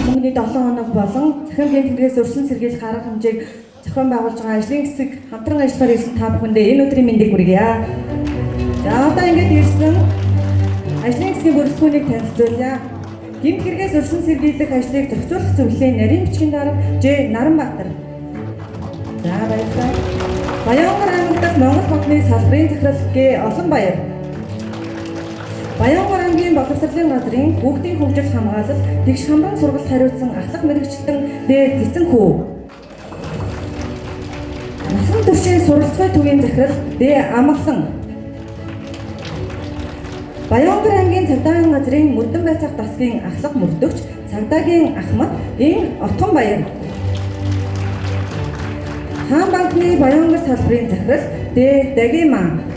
Мөнгөний 7 хоног болон захирал гэмтгэрээс өрсөн сэргийлэх арга хэмжээг зохион байгуулж байгаа ажлын хэсэг хамтран ажиллахаар ирсэн та бүхэндээ энэ өдрийн мэндийг хүргье. За одоо ингэж ирсэн ажлын хэсгийн бүрэлдэхүүнийг танилцуулъя. Гэмтгэрээс өрсөн сэргийлэх ажлыг зохицуулах зөвлөлийн нарийн бичгийн дарга Ж. Наранбаатар. За баярлалаа. Баянгар аймаг дахь Монгол банкны салбарын захирал Г. Олонбаяр. Баянгар аймгийн боловсролын газрын хүүхдийн хөгжил хамгаалал тэгш хамран сургалт хариуцсан ахлах мэрэгчлэн Д. Цэцэнхүү. Насан туршийн суралцгай төвийн захирал Д. Амгалан. Баянгар аймгийн цагдаагийн газрын мөрдөн байцаах дасгийн ахлах мөрдөгч цагдаагийн Ахмад Н. Отгонбаяр. Хаан банкны Баянгар салбарын захирал Д. Дагиман.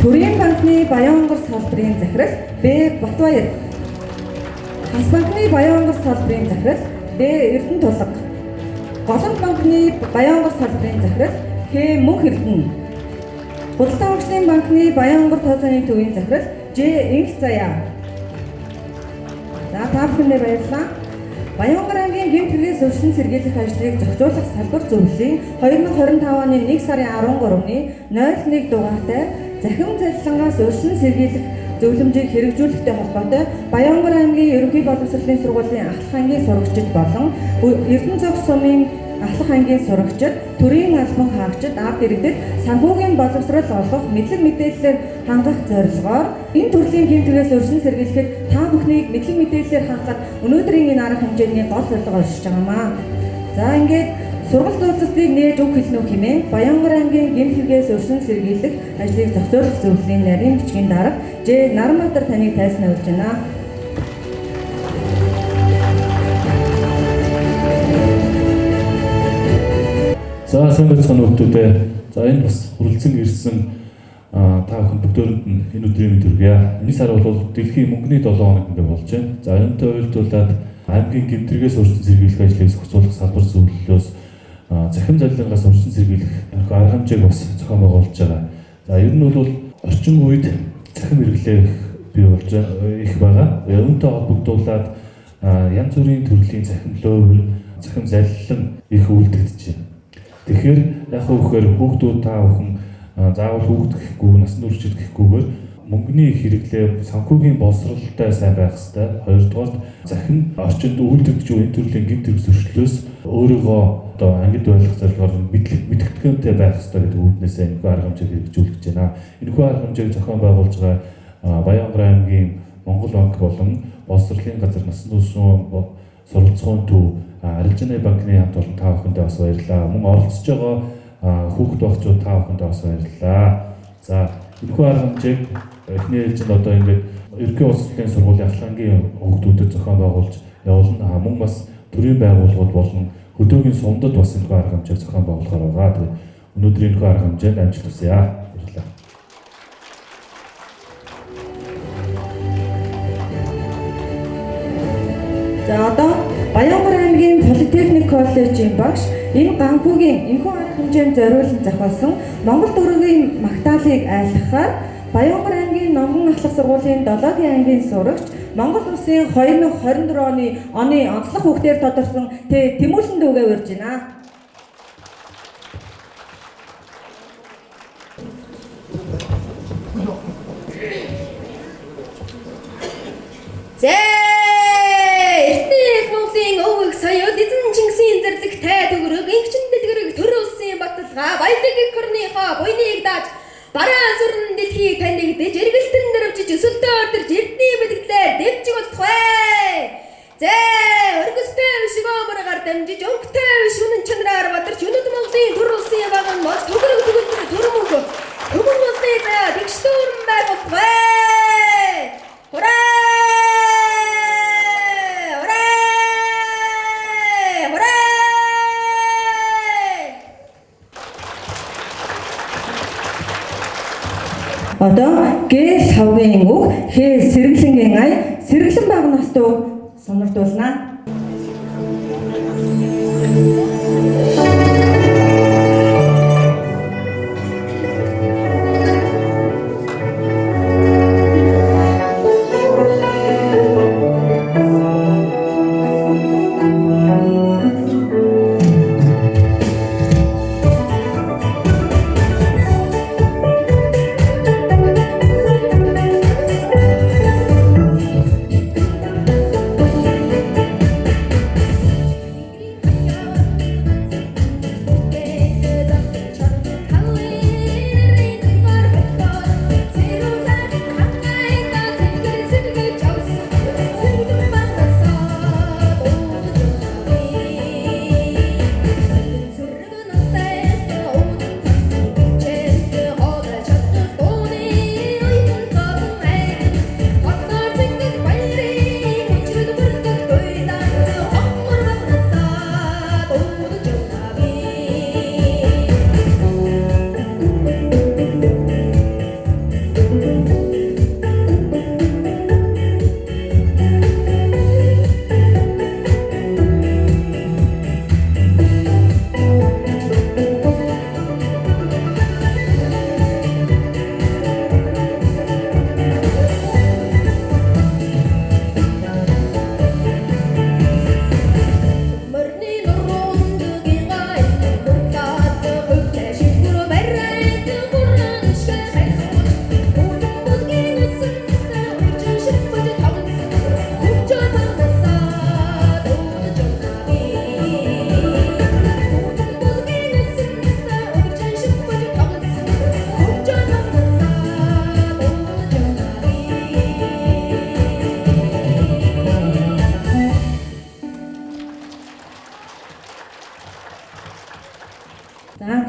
Төрийн банкны Баянгар салбарын захирал Б. Батбаяр. Хас банкны Баянгар салбарын захирал Д. Эрдэнэтулга. Голомт банкны Баянгар салбарын захирал Х. Мөнх Эрдэнэ. Худалдаа хөгжлийн банкны Баянгар тооцооны төвийн захирал Ж. Инх Заяа. За та бүхэндээ баярлалаа. Баянгар аймгийн гэмтгэрээс өрсөн сэргийлэх ажлыг зохицуулах салбар зөвлөлийн 2025 оны 1 сарын 13-ны 01 дугаартай захин залилангаас өрсөн сэргийлэх зөвлөмжийг хэрэгжүүлэхтэй холбоотой Баянгар аймгийн ерөнхий боловсролын сургуулийн ахлах ангийн сурагчид болон Эрдэнэцогц сумын ахлах ангийн сурагчид, төрийн албан хаагчид ард иргэдэд санхүүгийн боловсрол олгох мэдлэг мэдээллээр хангах зорилгоор энэ төрлийн гэмтгэрээс өрсөн сэргийлэхэд та бүхнийг мэдлэг мэдээллээр хангахад өнөөдрийн энэ арга хэмжээний гол зорилго оршиж байгаамаа. За ингээд сургалт уулзалтыг нээж өг хэлнэ үү хэмээн Баянгар аймгийн гэмтгэрээс өрсөн сэргийлэх ажлыг зохицуулах зөвлөлийн нарийн бичгийн дарга Ж. Наранбаатар таныг тайлснаа урьж байна. За сайн байцгаана хүмүүстээ. За энэ бас хүрэлцэн ирсэн та бүхэн бүгдөөнд нь энэ өдрийн мэнд хүргье. Энэ сар бол дэлхийн мөнгөний 7 хоног ингээ болж байна. За энэтэй уялдуулаад аймгийн гэмтгэрээс өрсөн сэргийлэх ажлыг зохицуулах салбар зөвлөлөөс захин залилангаас өрсөн сэргийлэх арга хэмжээг бас зохион байгуулж байгаа. За ер нь бол орчин үед захин хэрэглээ бий болж их байгаа. Үүнтэй холбогдуулаад янз бүрийн төрлийн захин лөөвөр, захин залилан их үлдэгдэж байна. Тэгэхээр яг хөөхөр хүүхдүүд та бүхэн заавал хүүхд гэхгүй, насан туршид гэхгүйгээр мөнгөний хэрэглээ санхүүгийн боловсролтой сайн байх ёстой. Хоёрдугаар захин орчинд үйлдвэрч энэ төрлийн гэмт зөрчлөөс өөрийгөө одоо ангид байх зорилгоор мэдгэдэгтэй байх ёстой гэдэг үүднээс энэ арга хэмжээг хэрэгжүүлж байна. Энэхүү арга хэмжээг зохион байгуулж байгаа Баянгар аймгийн Монгол банк болон боловсролын газар насан туршийн суралцгын төв Арилжааны банкны хамт олон та бүхэндээ бас баярлалаа. Мөн оролцож байгаа хүүхд багчууд та бүхэндээ бас баярлалаа. За энэхүү арга хэмжээг эхний ээлжинд одоо ингээд ерөнхий улс төрийн сургуулийн ахлахангийн хүүхдүүдэд зохион байгуулж явуулна. Мөн бас төрийн байгууллагууд болон хөдөөгийн сумдад бас энэхүү арга хэмжээг зохион байгуулахаар байгаа. Тэгээд өнөөдрийн энэхүү арга хэмжээнд амжилт хүсье. Баярлалаа. За одоо Баянгар аймгийн Политехник коллежийн багш энэ ганхүүгийн энэхүү арга хэмжээнд зориулан зохиосон Монгол дөрвийн магтаалыг айлгахаар Баянгар аймгийн номгон ахлах сургуулийн 7-гийн ангийн сурагч Монгол улсын 2024 оны онцлог хүүхдээр тодорсон Тэмүүлэн дүүгээ урьж байна. Саяод эзэн Чингисийн зэрлэгтэй төгрөг инхчин дэлгэрэг төр улсын баталгаа баялаг их орныхоо буйныг дааж бараан сүрэн дэлхийг танигдэж эргэлтэн дөрвжиж өсөлтөө ордорж эрдний бэлгэлээр дэвжиг болох бай. Зэ өргөстэй шигөөмөр дамжиж өнгөтэй шүнэн чанараар бадарч өнөд Монголын төр улсын яваган мод төгрөг төгөлдөр төрмөг төмөн улсны заяа тэгштүүрэн байх бай. Хураа Одоо гээл хавгийн үг хээ сэргэлэнгийн ай сэргэлэн баг настуу сонирдуулнаа.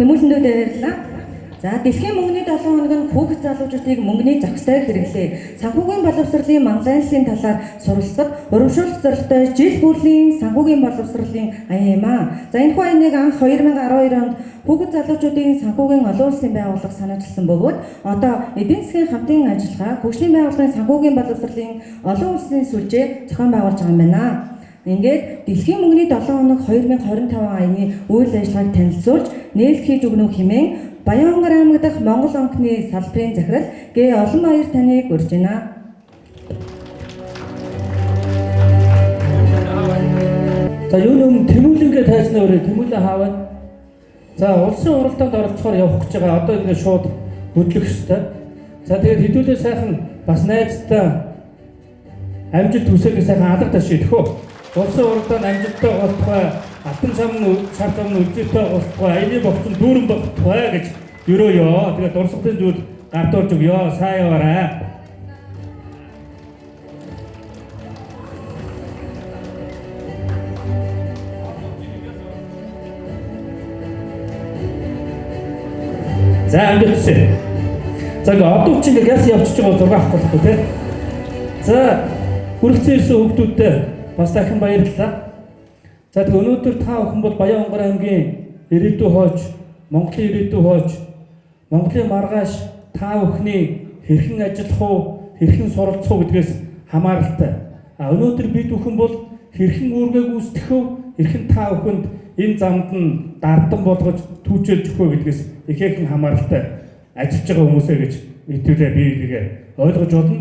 Тэмүүлэндээ баярлалаа. За дэлхийн мөнгөний 7 хоног нь хүүхэд залуучуудыг мөнгөний зохистой хэрэглээ. Санхүүгийн боловсролын манлайллын талаар суралцах, урамшуулах зорилготой жил бүрлийн санхүүгийн боловсролын аян юм аа. За энэ аяыг анх 2012 онд хүүхэд залуучуудын санхүүгийн олон улсын байгууллага санаачилсан бөгөөд одоо эдийн засгийн хамтын ажиллагаа, хөгжлийн байгууллагын санхүүгийн боловсролын олон улсын сүлжээ зохион байгуулж байгаа юм байна. Ингээд дэлхийн мөнгөний 7 хоног 2025 аяны үйл ажиллагааг танилцуулж нээлт хийж өгнө хэмээн Баянгар аймаг дахь Монгол онкны салбарын захирал Г олон баяр таныг урьж байна. За юу тэмүүлэнгээ тайзнаа өрөө тэмүүлээ хаавал. За улсын уралдаанд оролцохоор явах гэж байгаа. Одоо ингээд шууд хөдлөх ёстой. За тэгээд хэдүүлээ сайхан бас найзтай амжилт хүсэгээ сайхан алга ташиж өгөх. Улсын уралдаанд амжилттай болтугай алтан шар замын үлдээтэй болтугай аяны богцон дүүрэн болтугай гэж өрөөё. Тэгээд дурсгалын зүйл гардуулж өгье. Сайн яваарай. За амжилт хүсье. За одоо чинь газ явчихж байгаа 6 авах болохгүй тий. За хүрэлцэн ирсэн хүүхдүүдтэй бас дахин баярлалаа. За тэг өнөөдөр та бүхэн бол Баянгар аймгийн ирээдүйн хойч, Монголын ирээдүйн хойч, Монголын маргааш та бүхний хэрхэн ажиллах уу, хэрхэн суралцах уу гэдгээс хамааралтай. Өнөөдөр бид бүхэн бол хэрхэн үүргээ гүйцэтгэх вэ, хэрхэн та бүхэнд энэ замд нь дардан болгож түүчэлж өгөх вэ гэдгээс ихээхэн хамааралтай ажиллаж байгаа хүмүүсээ гэж мэдүүлээ би нэгэ ойлгож болно.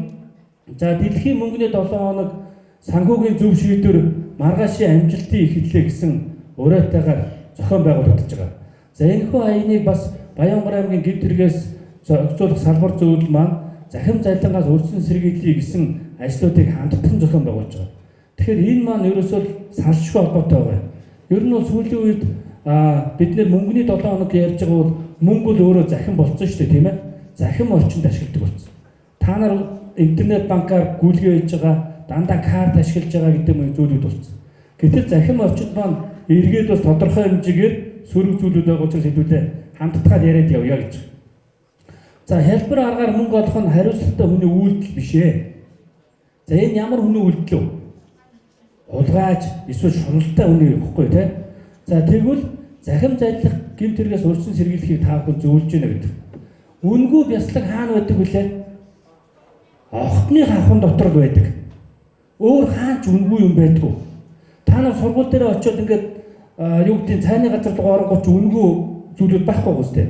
За дэлхийн мөнгөний 7 хоног санхүүгийн зөв шийдвэр маргаашийн амжилтын эхэллээ гэсэн уриалтайгаар зохион байгуулагдаж байгаа. За энэхүү аяныг бас Баянгар аймгийн гэмт хэрэгээс зохицуулах салбар зөвлөл маань захим залингаас өрсөн сэргийлье гэсэн ажлуудыг хамтдан зохион байгуулж байгаа. Тэгэхээр энэ маань ерөөсөө салшгүй холбоотой байгаа. Ер нь бол сүүлийн үед бид нэр мөнгөний 7 хоног ярьж байгаа бол мөнгө бол өөрөө захим болсон шүү дээ, тийм ээ. Захим орчинд ашигладаг болсон. Та нар интернет банкаар гүйлгээ хийж байгаа, дандаа карт ашиглаж байгаа гэдэг юм зүйлүүд болсон. Гэтэл захим орчинд маань эргээд бас тодорхой хэмжээгээр сөрөг зүйлүүд байгаа учраас хэдүүлээ хамтдаа яриад явъя гэж. За хэлбэр аргаар мөнгө олох нь хариуцлагатай хүний үйлдэл биш ээ. За энэ ямар хүний үйлдэл вэ? Улгааж эсвэл шуналтай хүний ихгүй тий. За тэгвэл захим заллах гэмт хэрэгээс өрсөн сэргийлэхийг та бүхэн зөвлөж байна гэдэг. Үнгүй бяцлаг хаана байдаг вүлээ? Огтны хавхан дотор л байдаг. Өөр хаач үнгүй юм байдгүй. Та нар сургууль дээр очиод ингээд юу гэдгийг цайны газар дугаарангууд үнгүй зүйлүүд байхгүй гоос тээ.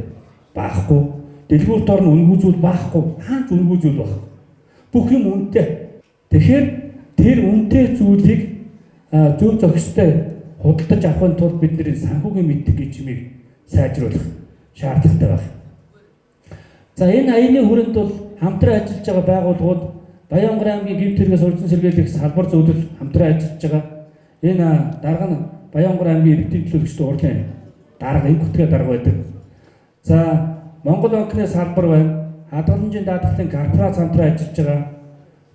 Баахгүй. Дэлгүүрт орно үнгүй зүйл баахгүй. Хаач үнгүй зүйл баг. Бүх юм үнэтэй. Тэгэхээр тэр үнэтэй зүйлийг зөв зохистой худалдаж авахын тулд бидний санхүүгийн мэддэг гэж юмыг сайжруулах шаардлагатай байна. За энэ аяны хүрээнд бол хамтран ажиллаж байгаа байгууллагууд Баянгар аймгийн гэмт хэрэгээс урьдчилан сэргийлэх салбар зөвлөл хамтран ажиллаж байгаа. Энэ дарга нь Баянгар аймгийн иргэдийн төлөөлөгчдийн урлын дарга, энэ бүтгэл дарга байдаг. За Монгол банкны салбар байна. Хадгаламжийн даатгалын корпорац хамтран ажиллаж байгаа.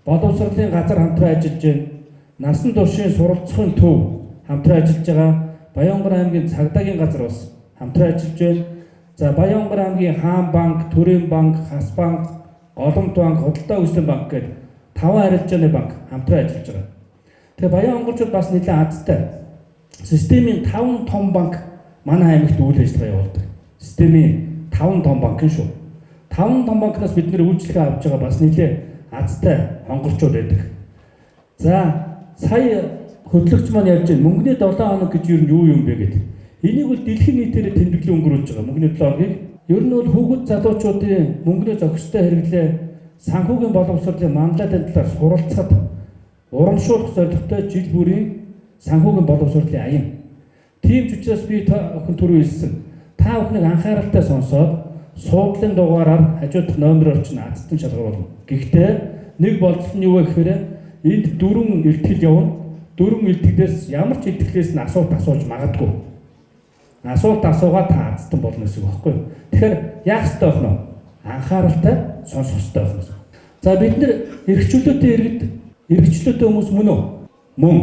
Боловсролын газар хамтран ажиллаж байна. Насан туршийн суралцахын төв хамтран ажиллаж байгаа. Баянгар аймгийн цагдаагийн газар бас хамтран ажиллаж байна. За Баянгар аймгийн Хаан банк, Төрийн банк, Хас банк, Голомт банк, Худалдаа үйлчлэлийн банк гэдэг 5 арилжааны банк хамтран ажиллаж байгаа. Тэгээ Баянгарчууд бас нэлээд азтай. Системийн 5 том банк манай аймагт үйл ажиллагаа явуулдаг. Системийн 5 том банк шүү. 5 том банкнаас бид нэр үйлчлэгээ авч байгаа бас нэлээд азтай хонгорчууд байдаг. За сая хөтлөгч маань ярьж байна. Мөнгөний 7 хоног гэж юу юм бэ гэдэг. Энийг бол дэлхийн нийтээр тэмдэглэл өнгөрүүлж байгаа. Мөнгөний 7 хоногийг ер нь бол хүүхэд залуучуудын мөнгөний зохистой хэрэглээ санхүүгийн боловсролын манлайлалын талаар суралцахад урамшуулах зорилготой жил бүрийн санхүүгийн боловсролын аян. Тийм ч учраас би та бүхэн түрүү хэлсэн. Та бүхнийг анхааралтай сонсоод суудлын дугаараар хажуудах номероор ч наацтан шалгаруулна. Гэхдээ нэг болцол нь юу вэ гэхээр энд 4 илтгэл явна. 4 илтгэлээс ямар ч илтгэлээс нь асуулт асууж магадгүй. Асуулт асуугаад та азтан болно гэсэн үг байхгүй юу? Тэгэхээр яах ёстой вэ? Анхааралтай сонсох ёстой байна. За бид нэр эрхчлөөтэй иргэд эрхчлөөтэй хүмүүс мөн үү? Мөн.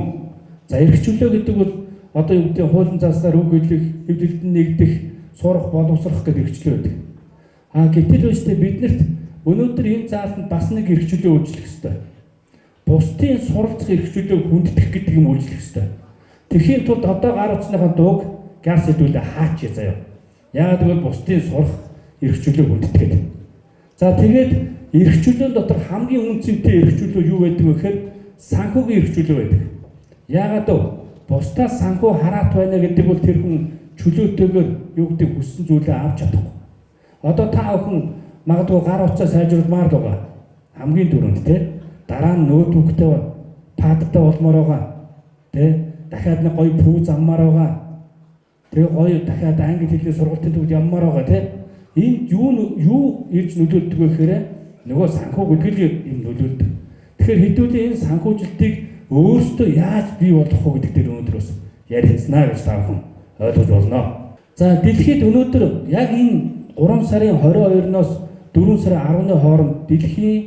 За эрхчлөө гэдэг бол одоо юу гэдэг хуулийн зааснаар үг хэлэх, хэвлэлдэн нэгдэх, сурах, боловсрох гэдэг эрхчлөө байдаг. Гэтэл үстэй биднэрт өнөөдөр энэ заалтанд бас нэг эрхчлөө үйлчлэх ёстой. Бусдын суралцах эрхчлөөг хүндэтгэх гэдэг юм үйлчлэх ёстой. Тэхийн тулд одоо гар утасныхаа дууг газ хэдүүлээ хаач заяа. Яагаад гэвэл бусдын сурах эрхчлөөг хүндэтгээд. За тэгээд эрхчлөөн дотор хамгийн үнцэнтэй эрхчлөө юу байдаг вэ гэхээр санхүүгийн эрхчлөө байдаг. Яагаад вэ? Бусдаас санхүү хараат байна гэдэг бол тэр хүн чөлөөтэйгээр юу гэдэг хүссэн зүйлээ авч чадахгүй. Одоо та бүхэн магадгүй гар утсаа сайжруулмаар л байгаа. Хамгийн дөрөнд те дараа нь ноутбуктай падтай болмоор байгаа. Тэ дахиад нэг гоё пүү заммаар байгаа. Тэгээ гоё дахиад англи хэлний сургалтын төвд яммаар байгаа те. Энд юу ирж нөлөөлдөг вэ гэхээр нөгөө санхүү гэдэг юм нөлөөлдөг. Тэгэхээр хэдүүлээ энэ санхүүжилтийг өөрсдөө яаж бий болгох вэ гэдэг дээр өнөөдөр бас ярилцсанаа гэж та бүхэн ойлгож болно. За дэлхийд өнөөдөр яг энэ 3 сарын 22-ноос 4 сарын 10-ны хооронд дэлхийн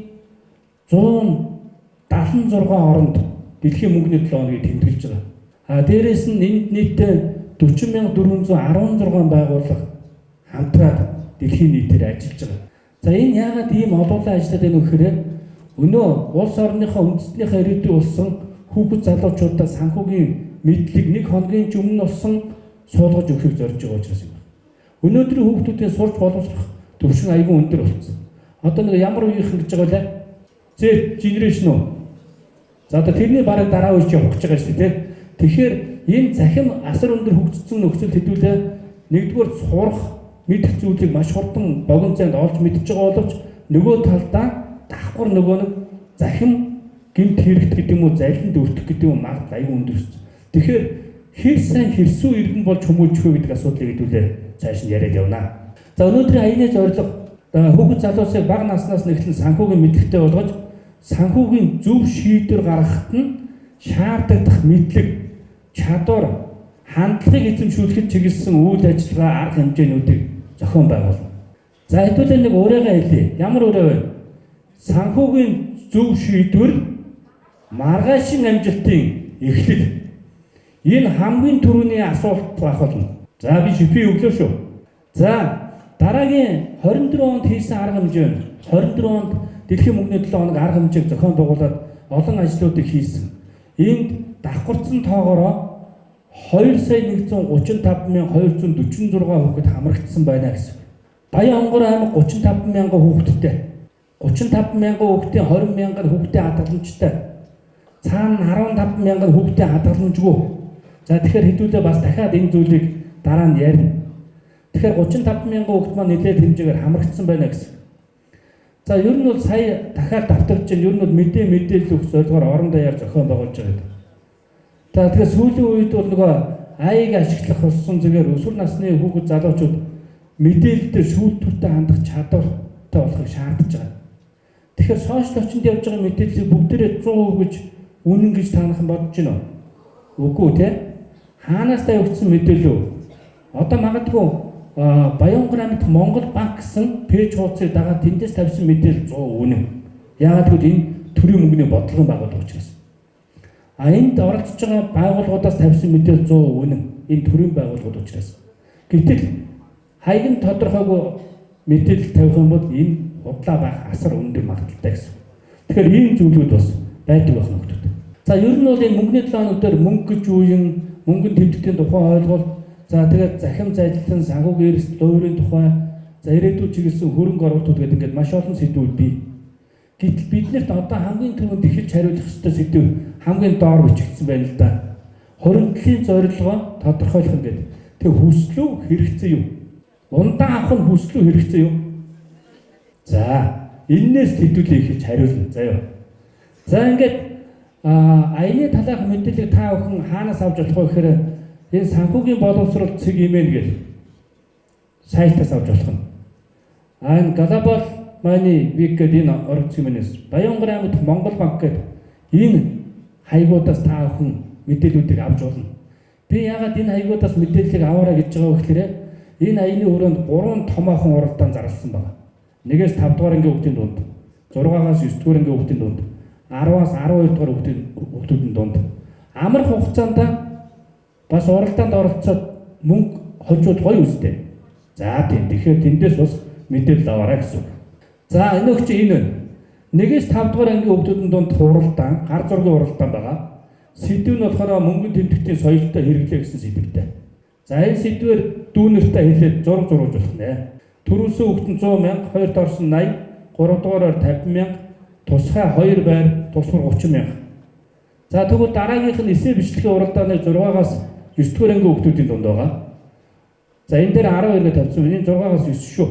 176 оронд дэлхийн мөнгөний 7 хоногийг тэмдэглэж байгаа. Дээрээс нь энд нийтдээ 40,416 байгууллага хамтраад дэлхийн нийтээр ажиллаж байгаа. За энэ яагаад ийм олоолаа ажиллаад байна вэ гэхээр өнөө улс орныхоо үндэстнийхээ ирээдүй болсон хүүхэд залуучуудаа санхүүгийн мэдлэг 1 хоногийн ч өмнө болсон суулгаж өгөхийг зорж байгаа учраас юм. Өнөөдрийн хүүхдүүдийн сурч боловсрох төвшин аягүй өндөр болсон. Одоо нэг ямар үеийнхэн гэж байгаа вэ? Z generation уу? За одоо тэрний бараг дараа үеч явах гэж байгаа шүү дээ. Тэгэхээр энэ захим асар өндөр хөгжсөн нөхцөл хэдүүлээ нэгдүгээр сурах мэдэх зүйлийг маш хурдан богино зайд олж мэдж байгаа боловч нөгөө талдаа давхар нөгөө нэг захим гэмт хэрэгт гэдэг юм уу залинд өртөх гэдэг юм магадлал аюул өндөр өссөн. Тэгэхээр хэр сайн хэрсүү иргэн болж хүмүүжих вэ гэдэг асуудлыг хэдүүлээ цааш нь яриад явна. За өнөөдрийн аяны зорилго хүүхэд залуусыг бага наснаас нэхлэн санхүүгийн мэдлэгтэй болгож санхүүгийн зөв шийдвэр гаргахад нь шаардлагатай мэдлэг, чадвар, хандлагыг эзэмшүүлэхэд чиглэсэн үйл ажиллагаа арга хэмжээнүүдийг зохион байгуулна. За хэдүүлээ нэг өөрийгөө хэлье. Ямар өрөө вэ? Санхүүгийн зөв шийдвэр маргаашийн амжилтын эхлэл. Энэ хамгийн түрүүний асуулт байх болно. За би шипи өглөө шүү. За дараагийн 24 онд хийсэн арга хэмжээ нь 24 онд дэлхийн мөнгөний 7 хоног арга хэмжээг зохион байгуулад олон ажлуудыг хийсэн. Энд давхарцсан тоогоороо 2,135,246 хүүхэд хамрагдсан байна гэсэн. Баянгор аймаг 35 мянган хүүхэдтэй. 35 мянган хүүхдийн 20 мянган хүүхдээ хадгаламжтай. Цаана 15 мянган хүүхдээ хадгаламжгүй. За тэгэхээр хэдүүлээ бас дахиад энэ зүйлийг дараа нь ярина. Тэгэхээр 35 мянган хүүхд маань нэлээд хэмжээгээр хамрагдсан байна гэсэн. За ер нь бол сая дахиад давтарч чинь ер нь бол мэдээлэл өгөх зорилгоор орон даяар зохион байгуулж байгаа. За тэгэхээр сүүлийн үед бол нөгөө аяыг ашиглах болсон зүгээр өсвөр насны хүүхэд залуучууд мэдээлэлд шүүлтүүртэй хандах чадвартай болохыг шаардж байгаа. Тэгэхээр сошиал орчинд явж байгаа мэдээллийг бүгдээрээ 100% гэж үнэн гэж таних бодож байна уу? Үгүй тий. Хаанаас тавигдсан мэдээлэл үү? Одоо магадгүй Баянгор аймагт Монгол банк гэсэн пэйж хуудсыг дагаад тэндээс тавьсан мэдээлэл 100% үнэн. Яагаад гэвэл энэ төрийн мөнгөний бодлогын байгууллага учраас. Энд оролцож байгаа байгууллагуудаас тавьсан мэдээлэл 100% үнэн. Энэ төрийн байгууллагууд учраас. Гэтэл хаяг нь тодорхойгүй мэдээлэл тавих юм бол энэ худлаа байх асар өндөр магадaltaй гэсэн. Тэгэхээр ийм зүйлүүд бас байдаг байх нөхдөд. За ер нь бол энэ мөнгөний 7 хоног дээр мөнгө гэж юу юм, мөнгөний тэмдэгтийн тухай ойлголт, за тэгээд захим зайлтан, санхүүгийн эрс, дуурийн тухай, за ирээдүйд чиглэсэн хөрөнгө оруулалтууд гэдэг ингээд маш олон сэдвүүд бий. Гэтэл биднэрт одоо хамгийн түрүүнд ихэлж хариулах ёстой сэдв хамгийн доор бичигдсэн байна л да. Хоригдлын зорилгоо тодорхойлох нь гэдэг. Тэг хүслүү хэрэгцээ юу? Ундаан авах нь хүслүү хэрэгцээ юу? За энээс хэдүүлээ ихэж хариулна. Заяа. За ингээд аяны талаарх мэдээллийг та бүхэн хаанаас авч болох вэ гэхээр энэ санхүүгийн боловсрол цэг имэн гэдэг сайтаас авч болох нь. Энэ Global Money Week гэдэг энэ орц юмнээс Баянгор аймагт Монгол банк гэдэг энэ хаягуудаас та бүхэн мэдээллүүдийг авч болно. Би яагаад энэ хаягуудаас мэдээллийг аваарай гэж байгаа вэ гэхээр энэ аяны өрөөнд 3 томоохон уралдаан зарласан байна. 1-ээс 5 дугаар ангийн хүүхдийн дунд, 6-аас 9 дугаар ангийн хүүхдийн дунд, 10-аас 12 дугаар хүүхдүүдийн дунд амар хугацаанд бас уралдаанд оролцоод мөнгө хожууд гоё үстэй. За тийм. Тэгэхээр тэндээс бас мэдээлэл аваарай гэсэн. За энэ өгч энэ байна. 1-ээс 5 дугаар ангийн хүүхдүүдийн дунд уралдаан, гар зургийн уралдаан байгаа. Сэдв нь болохоор мөнгөний тэмдэгтийн соёлтой хэрэглээ гэсэн сэдвтэй. За энэ сэдвээр дүүнертэй хэлээд зураг зуруулж болох нэ. Төрүүлсэн хүүхэд 100 мянга, хоёрт орсон 80, 3 дугаараар 50 мянга, тусгай 2 байр, тусгар 30 мянга. За тэгвэл дараагийнх нь эсээ бичлэгийн уралдааны 6-аас 9 дугаар ангийн хүүхдүүдийн дунд байгаа. За энэ дээр 12-ыг тавьсан. Энэ 6-аас 9 шүү.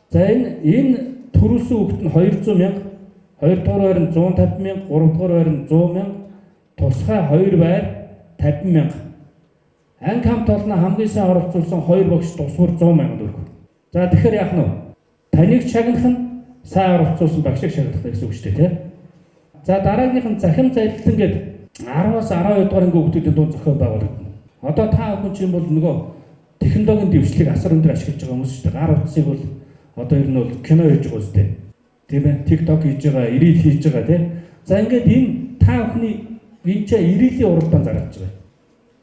За энэ төрүүлсэн хүүхэд нь 200 мянга, 2 дугаар байр нь 150 мянга, 3 дугаар байр нь 100 мянга, тусгай 2 байр 50 мянга. Анги хамт олно хамгийн сайн оролцуулсан 2 багш тусгар 100 мянга төгрөг. За тэгэхээр яах нь вэ? Таныг шагнах нь сайн оролцуулсан багшийг шагнах гэсэн үг шүү дээ, тийм. За дараагийнх нь захим зайлтан гэдэг 10-аас 12 дугаар ангийн хүүхдүүдийн дунд зохион байгуулагдана. Одоо та бүхэн чинь бол нөгөө технологийн дэвшлиг асар өндөр ашиглаж байгаа хүмүүс шүү дээ. Гар утсыг бол одоо ер нь бол кино хийж байгаа үстэй. Тийм ээ. TikTok хийж байгаа, ирэл хийж байгаа, тийм. За ингээд энэ та бүхний энэ ч ирэлийн уралдаан зарж байгаа.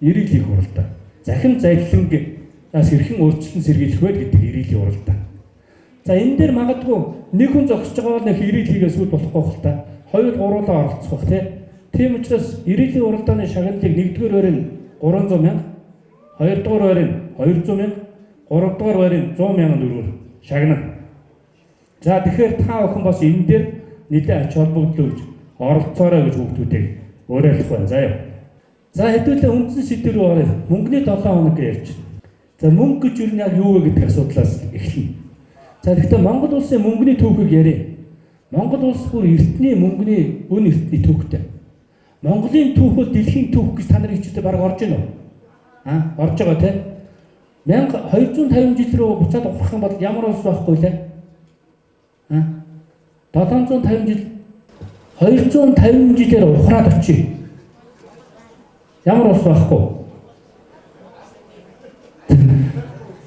Ирэл их уралдаан. Захим зайлтангаас хэрхэн өөрчлөлт сэргийлэх вэ гэдэг ирэлийн уралдаан. За энэ дээр магадгүй нэг хүн зогсож байгаа бол нэг ирэл хийгээ сүйд болохгүй хэл та. 2 3-аа оролцох бах тийм учраас ирэлийн уралдааны шагналыг 1-р байрын 300 мянга, 2-р байрын 200 мянга, 3-р байрын 100 мянган төгрөгөөр шагнана. За тэгэхээр та бүхэн бас энэ дээр нэлээд ач холбогдол өгч оролцоорой гэж хүүхдүүдийг уриалах байна. Заяа. За хэдүүлээ үндсэн сэдв рүү оръё. Мөнгөний 7 хоног гэж ярьж байна. За мөнгө гэж юу яг юу вэ гэдэг асуудлаас эхэлнэ. За тэгэхээр Монгол улсын мөнгөний түүхийг яриа. Монгол улс бүр эртний мөнгөний өн эртний түүхтэй. Монголын түүх бол дэлхийн түүх гэж та нарын хичээлээр баг орж байна уу? Орж байгаа тийм. 1250 жил рүү буцаад ухрах юм бол ямар улс байхгүй лээ? 750 жил 250 жилээр ухраад очив. Ямар улс байхгүй?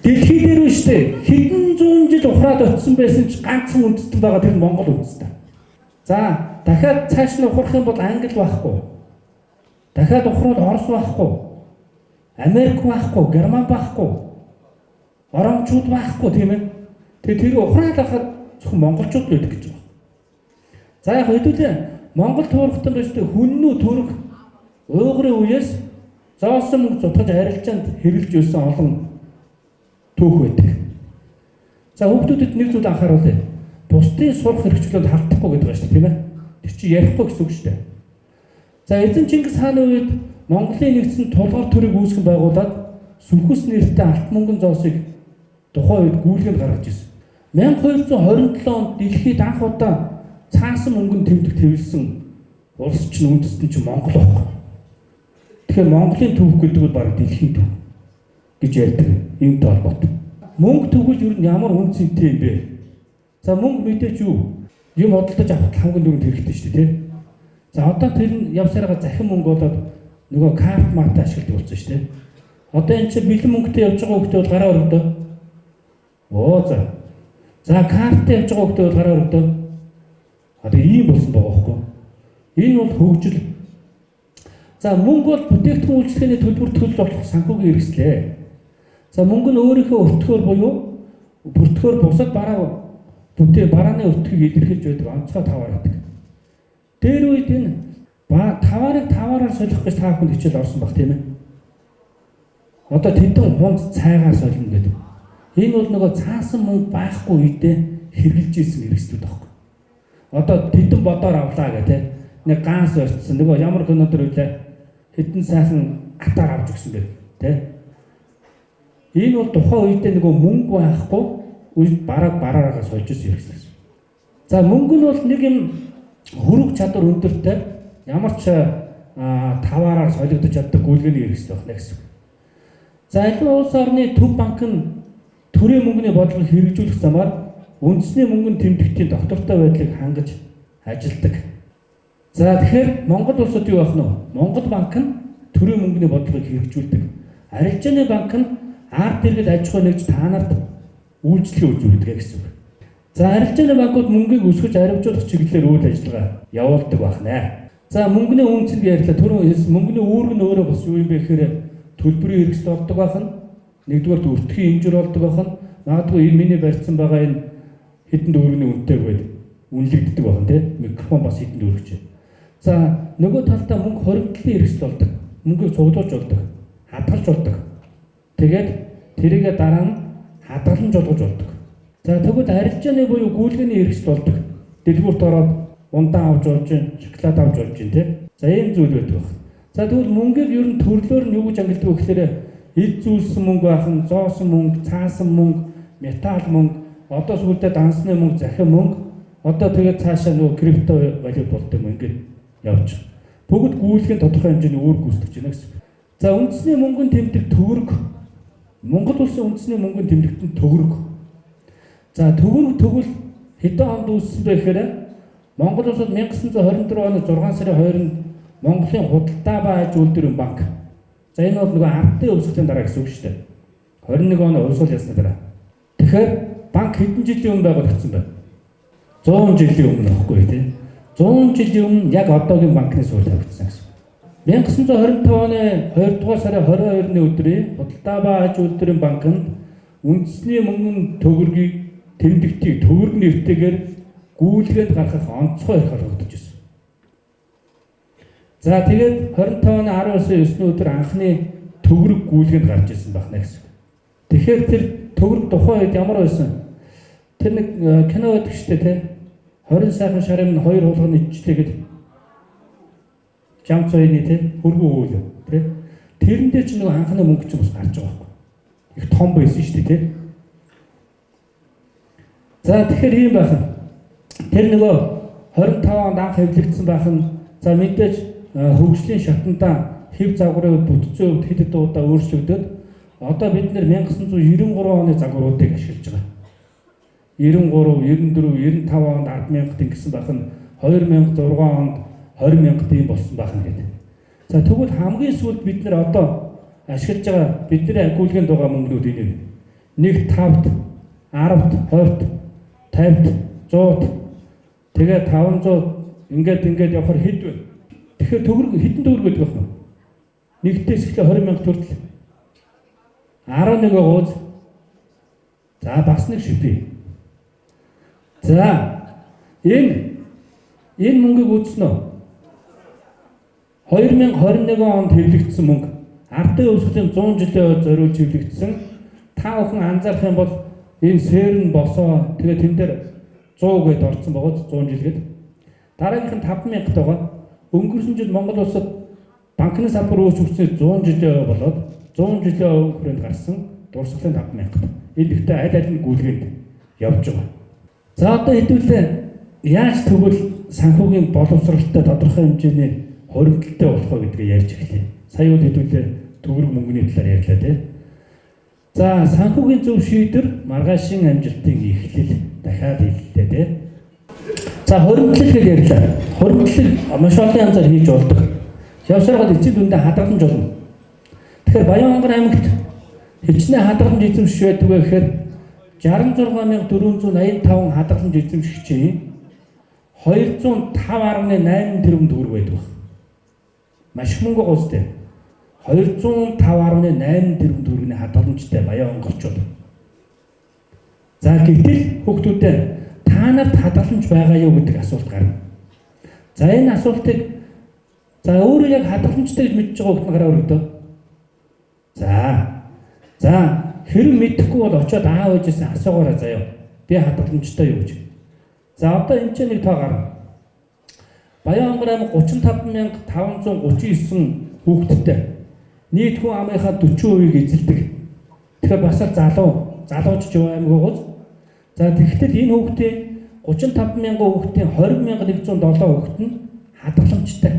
Дэлхий дээр нь штэ хэдэн зуун жил ухраад очсон байсан ч ганцхан үндэстэн байгаа тэр Монгол үндэстэн. За дахиад цааш нь ухрах юм бол Англи байхгүй. Дахиад ухрууд Орос байхгүй. Америк байхгүй, Герман байхгүй. Оромчууд байхгүй тийм ээ. Тэгээ тэр ухраад байхад зөвхөн монголчууд л байдаг гэж байна. За яг хэдүүлээ Монгол туурхтан биш тэ хүннүү төрөх уйгурын үеэс зоосон мөнгө зутгаж арилжаанд хэрэглэж байсан олон түүх байдаг. За хүүхдүүдэд нэг зүйл анхааруулъя. Бусдын сурах хэрэгчлэлд халдахгүй гэдэг байна шүү дээ, тийм ээ? Тэр чинь ярихгүй гэсэн үг шүү дээ. За эзэн Чингис хааны үед Монголын нэгдсэн тулгуур төрийг үүсгэн байгуулад сүнхүс нэртэй алт мөнгөн зоосыг тухайн үед гүйлгэнд гаргаж ирсэн. 1227 онд дэлхийд анх удаа цаасан мөнгөнд тэмдэг твэлсэн улс чинь үндэстэн чинь Монгол байхгүй. Тэгэхээр Монголын төвх гэдэг нь баг дэлхийн төв гэж ярьдаг юм толгойд. Мөнгө төгөл юу ямар үн цэнтэй юм бэ? За мөнгө мэдээж юу? Юм хөдөлж авах хамгийн дөрөнд хэрэгтэй шүү дээ, тийм. За одоо тэр нь явсараа захин мөнгө болоод нөгөө карт март ашигладаг болсон шүү дээ. Одоо энэ чинь бэлэн мөнгөтэй явж байгаа хүмүүс бол гараа өргөдөө. Оо за. За карттай явж байгаа хүмүүс бол гараа өргөдөө. Одоо ийм болсон байгаа байхгүй. Энэ бол хөгжил. За мөнгө бол бүтээгдэхүүн үйлчлэгээний төлбөр төлж болох санхүүгийн хэрэгслээ. За мөнгө нь өөрийнхөө өртгөөр буюу бүртгөөр бусад барааны өртгийг илэрхийлж байдаг онцгой таваар байдаг. Дээр үед энэ таваарыг таваараар солих гэж та бүхэнд хичээл орсон баг тийм ээ. Одоо тэдэн хунд цайгаар солино гэдэг. Энэ бол нөгөө цаасан мөнгө байхгүй үедээ хэрэгжилж ирсэн хэрэгслүүд байхгүй. Одоо тэдэн бодоор авлаа гэдэг нэг ганс өртсөн нөгөө ямар өнөдөр үлээ хэдэн сайхан атаар авч өгсөн байх тийм. Энэ бол тухайн үедээ нөгөө мөнгө байхгүй үед бараараа сольж ирсэн хэрэгслээ. За мөнгө нь бол нэг юм хөрөг чадвар өндөртэй ямар ч таваараар солигдож чаддаг гүйлгээний хэрэгсэл байна гэсэн. За аливаа улс орны төв банк нь төрийн мөнгөний бодлогыг хэрэгжүүлэх замаар үндэсний мөнгөний тэмдэгтийн доктортой байдлыг хангаж ажилдаг. За тэгэхээр Монгол улсад юу байх нь вэ? Монгол банк нь төрийн мөнгөний бодлогыг хэрэгжүүлдэг. Арилжааны банк нь ард иргэд аж ахуй нэгж та нарт үйлчлэгээ үзүүлдэг гэсэн үг. За арилжааны банкуд мөнгийг өсгөж аривжуулах чиглэлээр үйл ажиллагаа явуулдаг байна. За мөнгөний үнцнийг ярьлаа. Түрүүн хэлсэн мөнгөний үүрэг нь өөрөө бас юу юм бэ гэхээр төлбөрийн хэрэгсэл болдог байна. Нэгдүгээр өртгийн хэмжээр болдог байна. Магадгүй энэ миний барьсан байгаа энэ хэдэн дөрөвний үнэтэй байд үнэлэгддэг байна тийм. Микрофон бас хэдэн дөрөвч. За нөгөө талдаа мөнгө хоригдлын хэрэгсэл болдог. Мөнгийг цуглуулж болдог. Хадгалж болдог. Тэгээд тэрийгэ дараа нь хадгаламж болгож болдог. За тэгвэл арилжааны буюу гүйлгээний хэрэгсэл болдог. Дэлгүүрт ороод ундаан авч болж, шоколад авч болж тийм. За ийм зүйл байдаг байна. За тэгвэл мөнгийг ер нь төрлөөр нь юу гэж ангилдаг вэ гэхээр эд зүйлсэн мөнгө бахан, зоосон мөнгө, цаасан мөнгө, металл мөнгө, одоо сүүлдээ дансны мөнгө, захин мөнгө, одоо тэгээд цаашаа нөгөө крипто валют болдог юм ингээд явж. Бүгд гүйлгээний тодорхой хэмжээний үүрэг гүйцэтгэж байна гэсэн. За үндэсний мөнгөний тэмдэг төгрөг. Монгол улсын үндэсний мөнгөний тэмдэгт нь төгрөг. За төгрөг тэгвэл хэдэн онд үүссэн бэ гэхээр Монгол улсад 1924 оны 6 сарын 2-нд Монголын худалдаа ба аж үйлдвэрийн банк. За энэ бол нөгөө ардын өвсгөлийн дараа гэсэн үг шүү дээ. 21 оны хувьсгал ясны дараа. Тэгэхээр банк хэдэн жилийн өмнө байгуулагдсан байна? 100 жилийн өмнө аахгүй тийм. 100 жилийн өмнө яг одоогийн банкны суурь тавигдсан гэсэн. 1925 оны 2 дугаар сарын 22-ны өдрийн худалдаа ба аж үйлдвэрийн банк нь үндэсний мөнгөний төгрөгийг тэмдэгтийг төгрөг нэртэйгээр гүйлгээд гаргах онцгой эрх олгогдож байна. За тэгээд 25 оны 19-ны өдөр анхны төгрөг гүйлгэнд гарч ирсэн байна гэсэн. Тэгэхээр тэр төгрөг тухайн үед ямар байсан? Тэр нэг кино байдаг шүү дээ тийм. 20 сайхан шарын 2 хулганы ижлэгэд жам цойны тийм хөргөө үйл тийм. Тэрэн дээр ч нэг анхны мөнгө ч бас гарч байгаа байхгүй. Их том байсан шүү дээ тийм. За тэгэхээр ийм байна. Тэр нөгөө 25 онд анх хэвлэгдсэн байх нь за мэдээж хөгжлийн шатандаа хэв загварын бүтцийн хувьд хэд удаа өөрчлөгдөд одоо бид нэр 1993 оны загваруудыг ашиглаж байгаа. 93, 94, 95 онд 10,000 тэнгисэн байх нь 2006 онд 20,000 тийм болсон байх нь гэдэг. За тэгвэл хамгийн сүүлд бид нэр одоо ашиглаж байгаа бидний агуулганд байгаа мөнгнүүд энэ. Нэг 5-т, 10-т, 20-т, 50-т, 100-т тэгээ 500 ингээд явахаар хэд вэ? Тэгэхээр төгрөг хэдэн төгрөг гэдэг вэ? Нэгдээс эхлээ 20,000 төгрөг. 11 гооз. За бас нэг шипээ. За энэ мөнгийг үүснэ. 2021 онд хэвлэгдсэн мөнгө ардын өвсгөлийн 100 жилийн зориулж хэвлэгдсэн. Та бүхэн анзаарах юм бол Энэ сэрн босоо тэгээ тэн дээр 100 гээд орсон байгаа 100 жил гээд. Дараагийнх нь 5,000 байгаа. Өнгөрсөн жил Монгол улсад банкны салбар үүсгэснээр 100 жилийн болоод 100 жилийн хүрээнд гарсан дурсгалын 5,000. Энэ ихтэй аль аль нь гүйлгээнд явж байгаа. За одоо хэдүүлээ яаж тэгвэл санхүүгийн боловсролтой тодорхой хэмжээний хоригдлолтой болох вэ гэдгээ ярьж эхлэе. Сая үед хэдүүлээ төгрөг мөнгөний талаар ярьлаа тийм. За санхүүгийн зөв шийдвэр маргаашийн амжилтын эхлэл дахиад хэллээ тийм. За хоригдлол гэж ярьлаа. Хоригдлол маш олон янзаар хийж болдог. Явсараад эцэг дүндээ хадгаламж болно. Тэгэхээр Баянган аймагт хичнээн хадгаламж эзэмшиж байдаг вэ гэхээр 66485 хадгаламж эзэмшигчийн 205.8 тэрбум төгрөг байдаг. Маш их мөнгө гоостэй. 205.8 тэрбум төгрөгийн хадгаламжтай Баянган орчууд. За гэтэл хүүхдүүдээ та нарт хадгаламж байгаа юу гэдэг асуулт гарна. За энэ асуултыг өөрөө яг хадгаламжтай гэж мэдж байгаа хүүхд гараа өргөдөө. За хэрэг мэдэхгүй бол очиод аав ээжээс асуугаарай заяа. Би хадгаламжтай юу гэж. За одоо энэ ч нэг тоо гарна. Баянган аймаг 35,539 хүүхэдтэй. Нийт хүн амынхаа 40%-ийг эзэлдэг. Тэгэхээр бас залууч аймаг гоц. За тэгэхдээ энэ хүүхдийн 35,000 хүүхдийн 20,107 хүүхэд нь хадгаламжтай.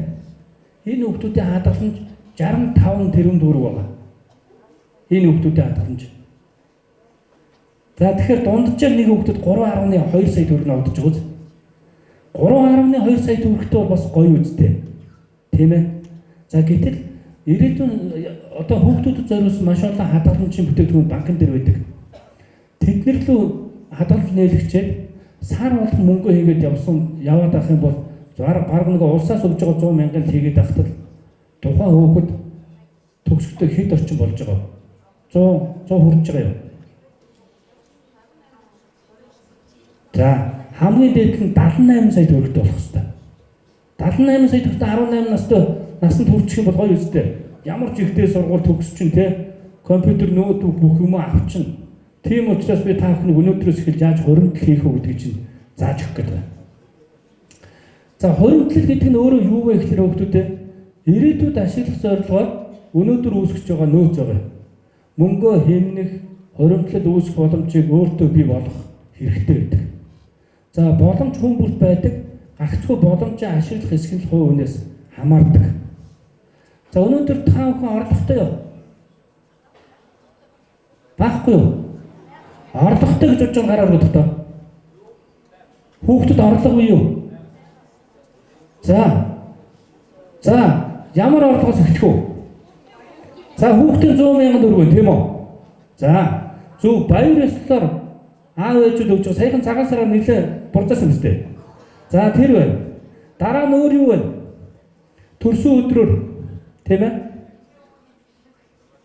Энэ хүүхдүүдийн хадгаламж 65 тэрбум төгрөг байна. Энэ хүүхдүүдийн хадгаламж. За тэгэхээр дунджаар нэг хүүхдэд 3.2 сая төгрөг авдаж байгаа үз. 3.2 сая төгрөгтэй бол бас гоё үстэй. Тийм ээ. За гэтэл ирээдүйн одоо хүүхдүүдэд зориулсан маш олон хадгаламжийн бүтээгдэхүүн банкн дээр байдаг. Тэднэр лөө хадгаламж нээлгчээр сар болгон мөнгө хийгээд яваад авах юм бол баг нэг улсаас өгж байгаа 100,000-ыг хийгээд авахтал тухайн хүүхэд төгсгөлтөө хэд орчим болж байгаа. 100 хүрч байгаа юм. За хамгийн дээд нь 78 сая төгрөгтэй болох хэрэгтэй. 78 сая төгрөгтэй 18 наснд хүрчих юм бол гоё үстэй. Ямар ч ихтэй сургууль төгсч чинь те компьютер ноутбук бүх юм авчин. Тийм учраас би та бүхнийг өнөөдрөөс эхэлж яаж хоригдлол хийх вэ гэдгийг чинь зааж өгөх гэдэг. За хоригдлол гэдэг нь өөрөө юу вэ гэхээр хүүхдүүдээ ирээдүйд ашиглах зорилгоор өнөөдөр үүсгэж байгаа нөөц байгаа. Мөнгөө хэмнэх, хоригдлол үүсгэх боломжийг өөртөө бий болгох хэрэгтэй гэдэг. За боломж хүн бүрт байдаг, гагцхүү боломжийг ашиглах хэсэг нь хувь хүнээс хамаардаг. За өнөөдөр та бүхэн орлоготой юу? Баггүй юу? Орлоготой гэж бодож гараа өргөдөх тоо. Хүүхдэд орлого бий юу? За ямар орлогоос эхлэх үү? За хүүхдийн 100,000 төгрөг тийм үү? За зөв баяр ёслолоор аав ээжүүд өгч байгаа саяхан цагаан сараар нэлээ бурцаасан биз дээ. За тэр байна. Дараа нь өөр юу вэ? Төрсөн өдрөөр тийм ээ?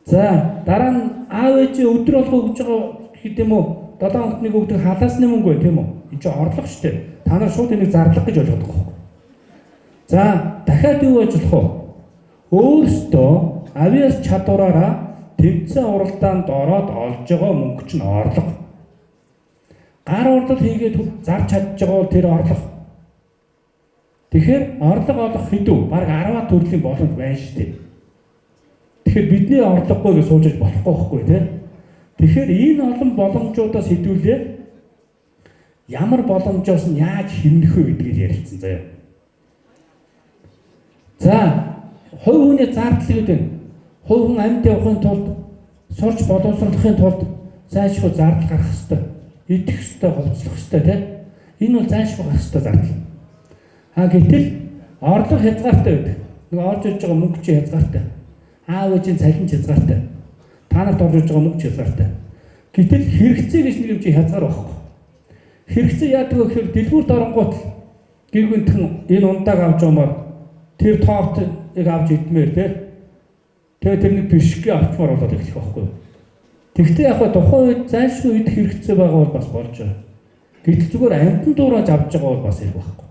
За дараа нь аав ээжийн өдөр болго өгж байгаа гэдэм үү? 7 хоногт нэг өгдөг халаасны мөнгө байна тийм үү? Энэ чинь орлого шүү дээ. Та нар шууд энийг зарлага гэж ойлгох байхгүй. За дахиад юу ажиллах вэ? Өөрөөсөө авиас чадвараараа тэмцээн уралдаанд ороод олж байгаа мөнгө чинь орлого. Гар урдал хийгээд зарж чадж байгаа бол тэр орлого. Тэгэхээр орлого олох хэдүү баг 10 төрлийн боломж байна шүү дээ. Тэгэхээр бидний орлогогүй гэж суужиж болохгүй байхгүй тийм. Тэгэхээр энэ олон боломжуудаас хэдүүлээ ямар боломжоос нь яаж хэмнэх вэ гэдгийг ярилцсан заяа. За хувь хүний зардал гэдэг нь хувь хүн амьд явахын тулд сурч боловсруулахын тулд зайлшгүй зардал гарах ёстой. Идэх ёстой, хувцлах ёстой тийм. Энэ бол зайлшгүй гарах ёстой зардал. Гэтэл орлого хязгаартай байдаг. Нэг орж иж байгаа мөнгө чи хязгаартай. Аав ээжийн цалин хязгаартай. Та нарт орж иж байгаа мөнгө хязгаартай. Гэтэл хэрэгцээ гэж нэг юм чи хязгаар байхгүй. Хэрэгцээ яадаг вэ гэхээр дэлгүүрт оронгууд гэр бүлтэн энэ ундааг авч явмаар тэр тоортыг авч идмээр тийм. Тэгээ тэрний бишгээ авчмаар болоод эхлэх байхгүй. Тэгвэл яг тухайн үед зайлшгүй идэх хэрэгцээ байгаа бол бас болж байгаа. Гэтэл зүгээр амьтан дуурайж авч байгаа бол бас хэрэг байхгүй.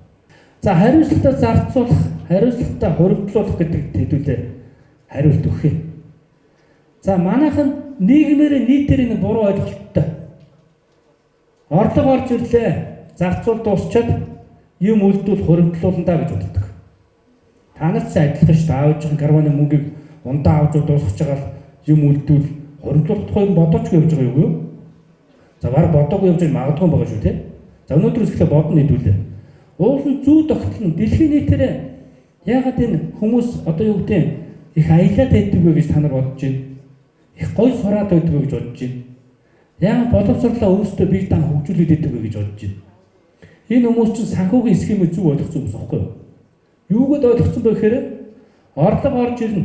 За хариуцлагатай зарцуулах, хариуцлагатай хоригдлуулах гэдэг хэдүүлээ хариулт өгөх юм. За манайхан нийгмээр нийтээр нэг буруу ойлголттой. Орлого орж ирлээ. Зарцуул дуусчаад юм үлдвэл хуримтлуулна даа гэж боддог. Та нарт ч адилхан шүү дээ. Аавынхын карваны мөнгийг ундаа авч дуусгаж байгаа юм үлдвэл хуримтлуулах тухай бодож явж байгаа юу? За баг бодоогүй явж магадгүй байгаа шүү те. За өнөөдрөөс эхлээ бодно хэдүүлээ. Уулын зүү тогтолно дэлхийн нийтээр яагаад энэ хүмүүс одоо юу гэдэг их аялаад байдаг вэ гэж та нар бодож байна. Их гоё сураад байдаг вэ гэж бодож байна. Яагаад боловсрлоо өөрсдөө бие даан хөгжүүлээд байдаг вэ гэж бодож байна. Энэ хүмүүс чинь санхүүгийн схемийг зөв ойлгосон хүмүүс аахгүй юу? Юуг ойлгосон бэ гэхээр орлого орж ирнэ.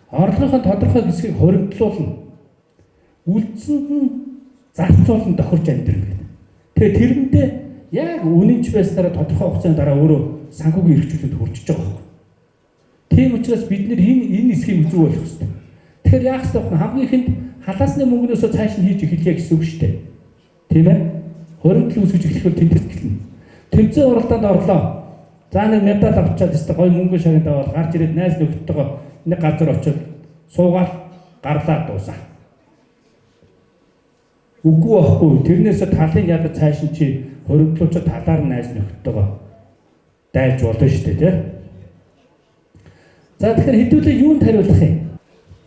Орлогын тодорхой хэсгийг хуримтлуулна. Үлдсэнд нь зарцуулан тохирч амьдрна гэдэг. Тэгээ тэрэндээ яг үнэнч байснараа тодорхой хугацааны дараа өөрөө санхүүгийн эрхчлөлд хүрчиж байгаа байхгүй. Тийм учраас бид нэр энэ хэсгийг зөв ойлгох хэрэгтэй. Тэгэхээр яах ёстой вэ? Хамгийн ихэнд халаасны мөнгнөөсөө цааш нь хийж эхэлье гэсэн үг шүү дээ. Тийм ээ? Хуримтлал үүсгэж эхлэхэд тэмдэг гэлнэ. Тэмцээн уралдаанд орлоо. За нэг медаль авчаад өстой гоё мөнгө шагнад аваад гарч ирээд найз нөхдөдөө нэг газар очиод суугаад гарлаа дуусаа. Үгүй байхгүй. Тэрнээс талын ядаж цааш нь чи хуримтлуулж талаар нь найз нөхдөдөө дайж болно шүү дээ, тийм. За тэгэхээр хэдүүлээ юунд хариулах юм?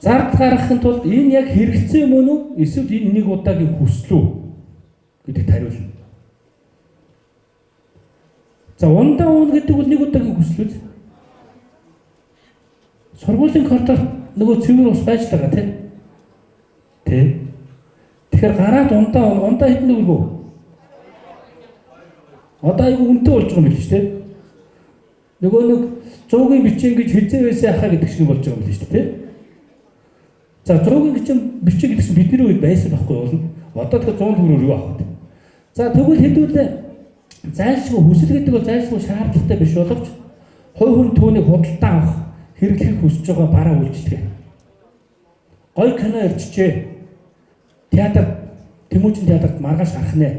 Зардал гаргахын тулд энэ яг хэрэгцээ мөн үү? Эсвэл энэ нэг удаагийн хүсэл үү гэдэгт хариулна. За ундаа уун гэдэг бол нэг удаагийн хүсэл үү? Сургуулийн картаар нөгөө цэвэр ус байж байгаа тийм. Тэ. Тэгэхээр гараад ундаа хэдэн нүгөө? Одоо айгүй үнэтэй болж байгаа юм биш үү? Нөгөө нэг 100-ийн бичиг гэж хизээ байсан хаа гэдэг шиг болж байгаа юм биш үү? За 100-ийн бичиг гэдэг чинь бидний үед байсан байхгүй болно. Одоо тэгэхээр 100 төгрөгөөр юу авах вэ? За тэгвэл хэдүүлээ зайлшгүй хүсэл гэдэг бол зайлшгүй шаардлагатай биш боловч хувь хүн түүнийг худалдаа авах хэрэглэхийг хүсэж байгаа бараа үйлчлэгээ. Гой кино ирчихээ. Театр Тэмүүжин театрт маргааш гарах нэ.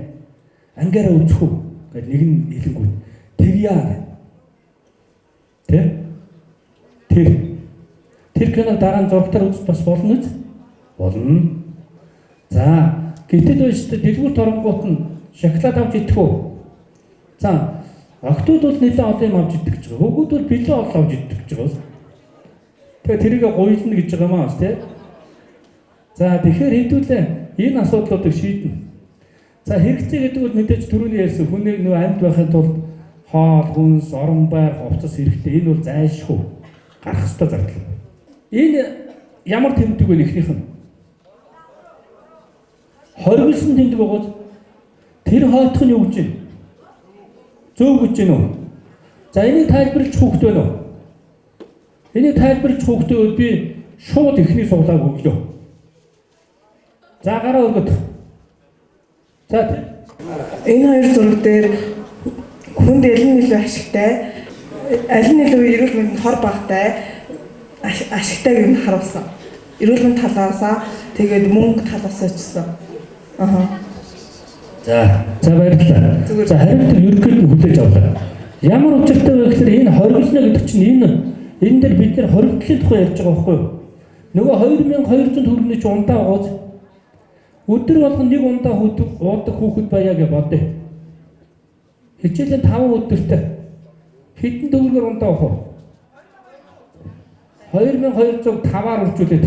Ангаараа үзэх үү гэдэг нэг нь хэлэнгүү. Тэрьяа. Тэ? Тэр кино дараа нь зургатаар үзэх бас болно үү? Болно. За, гэтэл байж дэлгүүр торонгууд нь шоколад авч идэх үү? За, охтууд бол нэлээд олон юм авч идэх гэж байгаа. Хөвгүүд бол бэлэн олон авч идэх гэж байгаа. Тэгээ тэрийг гоёлно гэж байгаа юм аа, тэ? За, тэгэхээр хэдүүлээ энэ асуудлуудыг шийднэ. За, хэрэгцээ гэдэг бол мэдээж түрүүний ярьсан хүний нөө амьд байхын тулд хоол, хүнс, орон байр, хувцас хэрэгтэй. Энэ бол зайлшгүй гарах ёстой зардал. Энэ ямар тэмдэг вэ ихнийх нь? Хоригдсон тэмдэг байгаад тэр хоотх нь юу гэж байна? Зөв гэж байна уу? За энийг тайлбарлаж хүүхэд байна уу? Энийг тайлбарлаж хүүхдээ би шууд ихний суглааг өглөө. За гараа өргөд. За энэ хоёр зураг дээр хүнд аль нь илүү ашигтай, аль нь илүү эрүүл мэндэд хор багтай, ашигтайг нь харуулсан. Эрүүл мэнд талаасаа тэгээд мөнгө талаасаа ч гэсэн. За баярлалаа. За хариулт ерөнхийд нь хүлээж авлаа. Ямар учиртай вэ гэхээр энэ хоригдно гэдэг чинь энэ дээр бид нэр хоригдлын тухай ярьж байгаа байхгүй юу? Нөгөө 2200 төгрөгийн ч ундаа ууз өдөр болгон нэг ундаа уудаг хүүхэд баяа гэж бодъё. Хичээлийн 5 өдөрт хэдэн төгрөгөөр ундаа уух вэ? 2205-аар үржүүлээд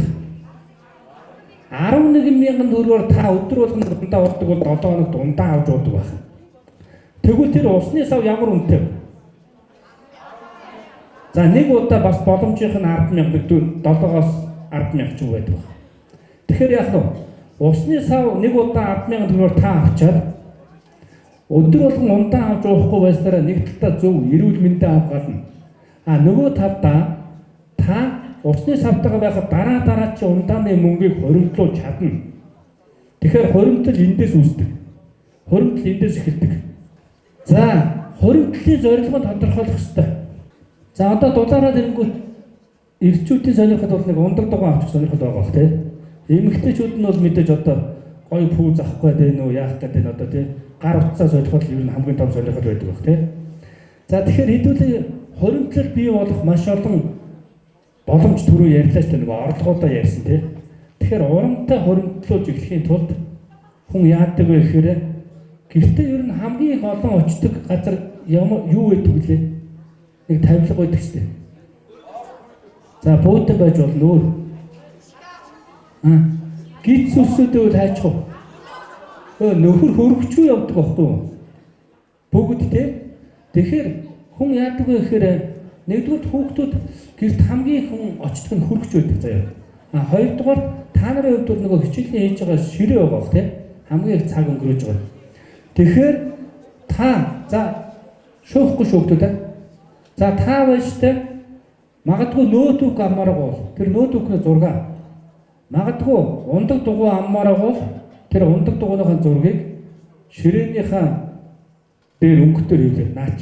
11,000 төгрөгөөр та өдөр болгон ундаа уудаг бол 7 хоногт ундаа авч уудаг байх. Тэгвэл тэр усны сав ямар үнэтэй вэ? За нэг удаа бас боломжийнх нь 10,000 төгрөг 7-оос 10,000 ч юу байдаг. Тэгэхээр яах вэ? Усны сав нэг удаа 10,000 төгрөгөөр та авчаад өдөр болгон ундаа авч уухгүй байснараа нэг талдаа зөв эрүүл мэндэ авгална. Нөгөө талдаа та усны савтайгаа байхад дараа чи ундааны мөнгийг хоримтлуулж чадна. Тэгэхээр хоримтол эндээс үүсдэг. Хоримтол эндээс эхэлдэг. За, хоримтлын зорилгоо тодорхойлох ёстой. За, одоо дулаараад ирэнгүүт эрчүүдийн сонирхол бол нэг ундаг дугаан авчих сонирхол байгаа бох тий. Эмэгтэйчүүд нь бол мэдээж одоо гоё пүүз авах гэдэг нөө яах гэдэг нь одоо тий гар утсаа сонирхол ер нь хамгийн том сонирхол байдаг бох тий. За, тэгэхээр хэдүүлээ хоримтлал бий болох маш олон боломж түрүү ярьлаа ч нэг орлогоодоо ярьсан тий. Тэгэхээр урамтай хоримтлуулж эхлэхийн тулд хүн яадаг вэ гэхээр гэртээ ер нь хамгийн их олон очдог газар юу байдаг вүлээ? Нэг тавилга байдаг шүү дээ. За буудан байж болно өөр. Гиз үсүүдээ хайчих уу? Нөхөр хөргөчгүй явдаг байхгүй юу? Бүгд те. Тэгэхээр хүн яадаг вэ гэхээр нэгдүгээр хүүхдүүд гэрт хамгийн хүн очдог нь хөргөч байдаг заяа. Хоёрдугаар та нарын хувьд нөгөө хичээлийн хийж байгаа ширээ байгаа бох те. Хамгийн их цаг өнгөрөөж байгаа. Тэгэхээр та за шуухгүй шүүгдүүд. За та байжтэй магадгүй нөөтөг аммаараа бол тэр нөөтөгний зураг. Магадгүй ундаг дугуй аммаараа бол тэр ундаг дугуйны зургийг ширээнийхээ дээр өнгөтөр хийлээ наач.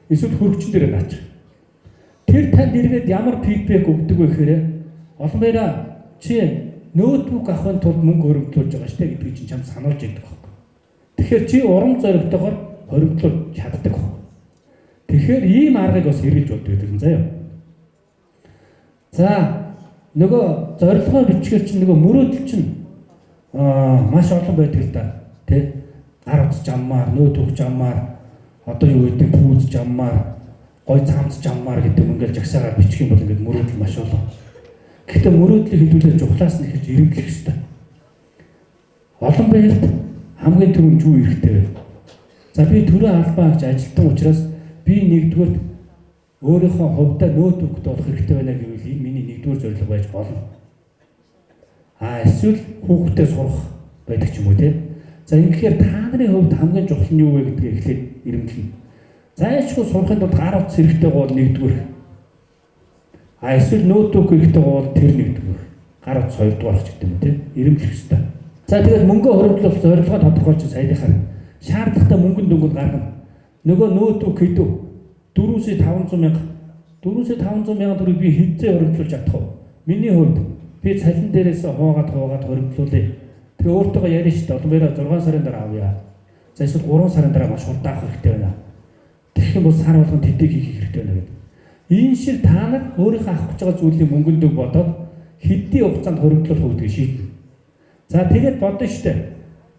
Эсвэл хөргөчн дээр наач. Тэр танд иргэд ямар фидбек өгдөг вэ гэхээр олон баяраа чи нөөтбүк авахын тулд мөнгө хөрөнгөлүүлж байгаа штэ гэдгийг чинь чам сануулж яддаг байхгүй. Тэгэхээр чи урам зоригтойгоор хөрөнгөлөж чаддаг байхгүй. Тэгэхээр ийм аргыг бас хэрэгж болдог гэдэг юм заяа. За нөгөө зорилгоо бичгээр чинь нөгөө мөрөөдөл чинь маш олон байдаг л да. Тэ? Гар утас жаммаар, нөөтбүк жаммаар, одоо юу гэдэг пүүз жаммаар, гой цамц жаммаар гэдэг ингээл жагсаагаар бичих юм бол ингээд мөрөөдөл маш олон. Гэхдээ мөрөөдлийг хэлүүлээд жухлаас нь эхэлж ирэмблэх ёстой. Олон баярт хамгийн түрүүнд юу хэрэгтэй вэ? За би төрийн албаа гэж ажилтан учраас би нэгдүгээр өөрийнхөө хувьдаа нөөтбүкт болох хэрэгтэй байна гэвэл энэ миний нэгдүгээр зорилго байж болно. Эсвэл хүүхдээ сурах байдаг ч юм уу те. За ингэхээр та нарын хувьд хамгийн чухал нь юу вэ гэдгийг эхлээд ирэмблэнэ. Зайлшгүй сурахын тулд гар утас хэрэгтэй бол нэгдүгээр. Эсвэл нөөтбүк хэрэгтэй бол тэр нэгдүгээр. Гар утас хоёрдугаар ч гэдэг юм те. Ирэмблэх ёстой. За тэгээд мөнгө хөрөнгөлөх зорилгоо тодорхойлж саяхаар шаардлагатай мөнгөнд дөнгөнд гаргана. Нөгөө нөөтбүк хэдв 400-500 мянга 400-500 мянган төгрөгийг би хэзээ хөрөнгөлүүлж чадах вэ? Миний хувьд би цалин дээрээс хуугаад хөрөнгөлүүлээ. Тэгээ өөртөө яриа шүү дээ. Одоо баяраа 6 сарын дараа авъя. За эсвэл 3 сарын дараа маш хурдан авах хэрэгтэй байна. Тэгэх юм бол сар болгон тэдэг хийх хэрэгтэй байна гэдэг. Энэ шиг та нар өөрийнхөө авах гэж байгаа зүйлийн мөнгөндөө бодоод хэдийн хугацаанд хөрөнгөлөх үү гэдгийг шийднэ. За тэгээд бодно шүү дээ.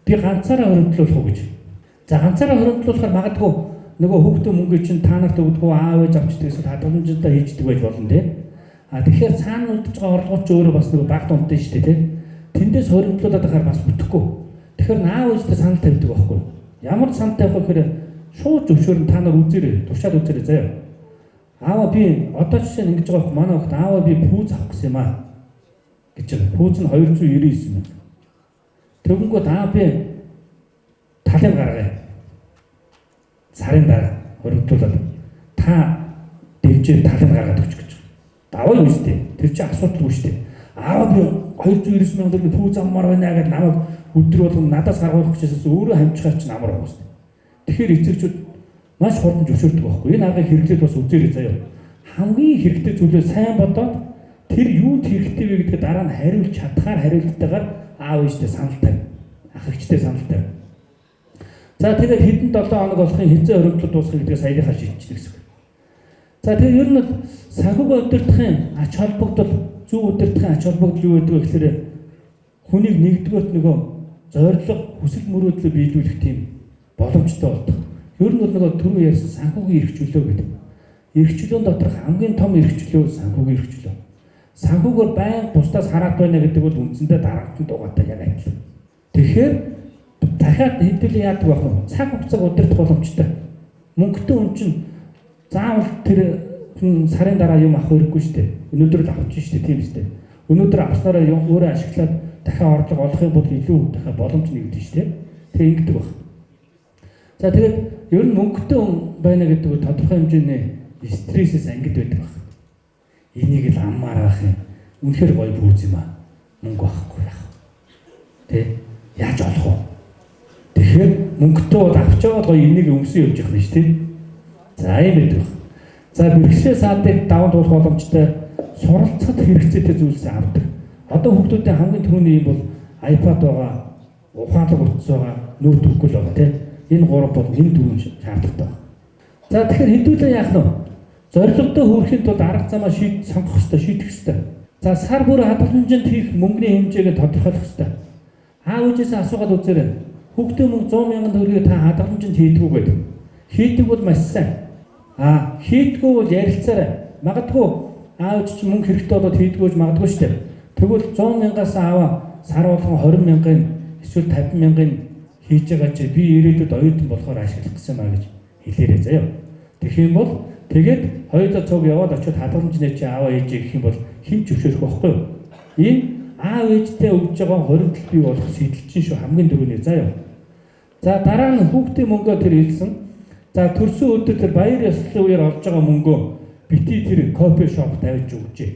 Би ганцаараа хөрөнгөлөх үү гэж. За ганцаараа хөрөнгөлөхөөр магадгүй нөгөө хүүхдийн мөнгө чинь та нарт өгдөг аав ээж авчдаг эсвэл хадгаламжтай хийждэг байж болно те. Тэгэхээр цаана үлдэж байгаа орлогоч өөрөө бас нөгөө баг дундтай шүү дээ те. Тэндээс хөрөнгөлүүлээд ахаар бас бүтэхгүй. Тэгэхээр аав ээжтэй санал тавьдаг байхгүй. Ямар санал тавих вэ гэхээр шууд зөвшөөрн та нар үзээрэй, туршаад үзээрэй заяа. Аава би одоо жишээ нь ингэж байгаа байхгүй манай хүүхд аава би пүүз авах гэсэн юм аа гэж байна. Пүүз нь 299 юм. Тэгэнгүүт аав би талын гаргая. Сарын дараа хөрөнгөлүүлээд та дэмжээ талын гаргаад өгч гэж. Даваа юу сте. Тэр чинь асуудалгүй шүү дээ. Аав би 299 мянган төгрөгийн пүүз аммаар байна гэдэг намайг өдөр болгон надаас гаргуулах гэжээс өөрөө хамчгаар чинь амар байгаа шүү дээ. Тэгэхээр эцэгчүүд маш хурдан зөвшөөрдөг байхгүй. Энэ аргыг хэрэглээд бас үзээрэй заяа. Хамгийн хэрэгтэй зүйлээ сайн бодоод тэр юунд хэрэгтэй вэ гэдгээ дараа нь хариулж чадхаар хариулттайгаар аав ээжтэй санал тавь. Ах эгчтэй санал тавь. За тэгээд хэдэн 7 хоног болохын хэзээ хөрөнгөлөлт дуусгах гэдгээ саяхаа шийдчихлээ гэсэн. За тэгээд ер нь санхүүгийн удирдлагын ач холбогдол зөв удирдлагын ач холбогдол юу гэдэг вэ гэхээр хүнийг нэгдүгээрт нөгөө зорилго хүсэл мөрөөдлөө биелүүлэх тийм боломжтой болдог. Ер нь нөгөө түрүү ярьсан санхүүгийн эрх чөлөө гэдэг. Эрх чөлөөний доторх хамгийн том эрх чөлөө санхүүгийн эрх чөлөө. Санхүүгээр байн бусдаас хараад байна гэдэг бол үндсэндээ дараагтын дугаартай яг адил. Тэгэхээр дахиад хэдүүлээ яадаг байх вэ? Цаг хугацааг удирдах боломжтой. Мөнгөтэй хүн чинь заавал тэр сарын дараа юм авах хэрэггүй шүү дээ. Өнөөдөр л авчих шүү дээ, тийм шүү дээ. Өнөөдөр авснараа өөрөө ашиглаад дахиад орлого олох юм бол илүү дахиад боломж нэгдэж шүү дээ. Тэгээ ингэдэг баг. За тэгээд ер нь мөнгөтэй хүн байна гэдэг нь тодорхой хэмжээний стрессээс ангид байдаг баг. Энийг л аммаар авах юм. Үнэхээр гоё пүүз юм аа. Мөнгө авахгүй яах. Тэ? Яаж олох вэ? Тэгэхээр мөнгөтэй бол авчаад гоё энийг өмсөн явж явах нь шүү дээ. За ийм байдаг баг. За бэрхшээл саадыг даван туулах боломжтой суралцахад хэрэгцээтэй зүйлсээ авдаг. Одоо хүүхдүүдийн хамгийн түрүүний юм бол iPad байгаа, ухаалаг утас байгаа, ноутбук л байгаа тийм. Энэ гурав бол энэ түрүүн шаардлагатай. За тэгэхээр хэдүүлээ яах нь вэ? Зорилготой хүрэхин тулд арга замаа сонгох хэрэгтэй, шийдэх хэрэгтэй. За сар бүр хадгаламжинд хийх мөнгөний хэмжээг тодорхойлох хэрэгтэй. Аав ээжээс асуугаад үзээрэй. Хүүхдээ мөнгө 100,000 төгрөгийг та хадгаламжинд хийдгүү гэдэг. Хийдэг бол маш сайн. Хийдгүү бол ярилцаарай. Магадгүй аав ээж чинь мөнгө хэрэгтэй болоод хийдгүүж магадгүй шүү дээ. Тэгвэл 100,000-аас аваа сар болгон 20,000-ын эсвэл 50,000-ын хийж байгаа чи би ирээдүйд оюутан болохоор ашиглах гэсэн маа гэж хэлээрэй заяа. Тэгэх юм бол тэгээд хоёулаа цуг яваад очиод хадгаламжны чи аав ээжээ гэх юм бол хэн ч зөвшөөрөх байхгүй юу? Энэ аав ээжтэй өгж байгаа хоригдол бий болох сэтэл чинь шүү хамгийн дөрөвний заяа. За дараа нь хүүхдийн мөнгөө тэр хэлсэн. За төрсөн өдөр тэр баяр ёслолын үеэр олж байгаа мөнгөө бити тэр кофе шоп тавьж өгчээ.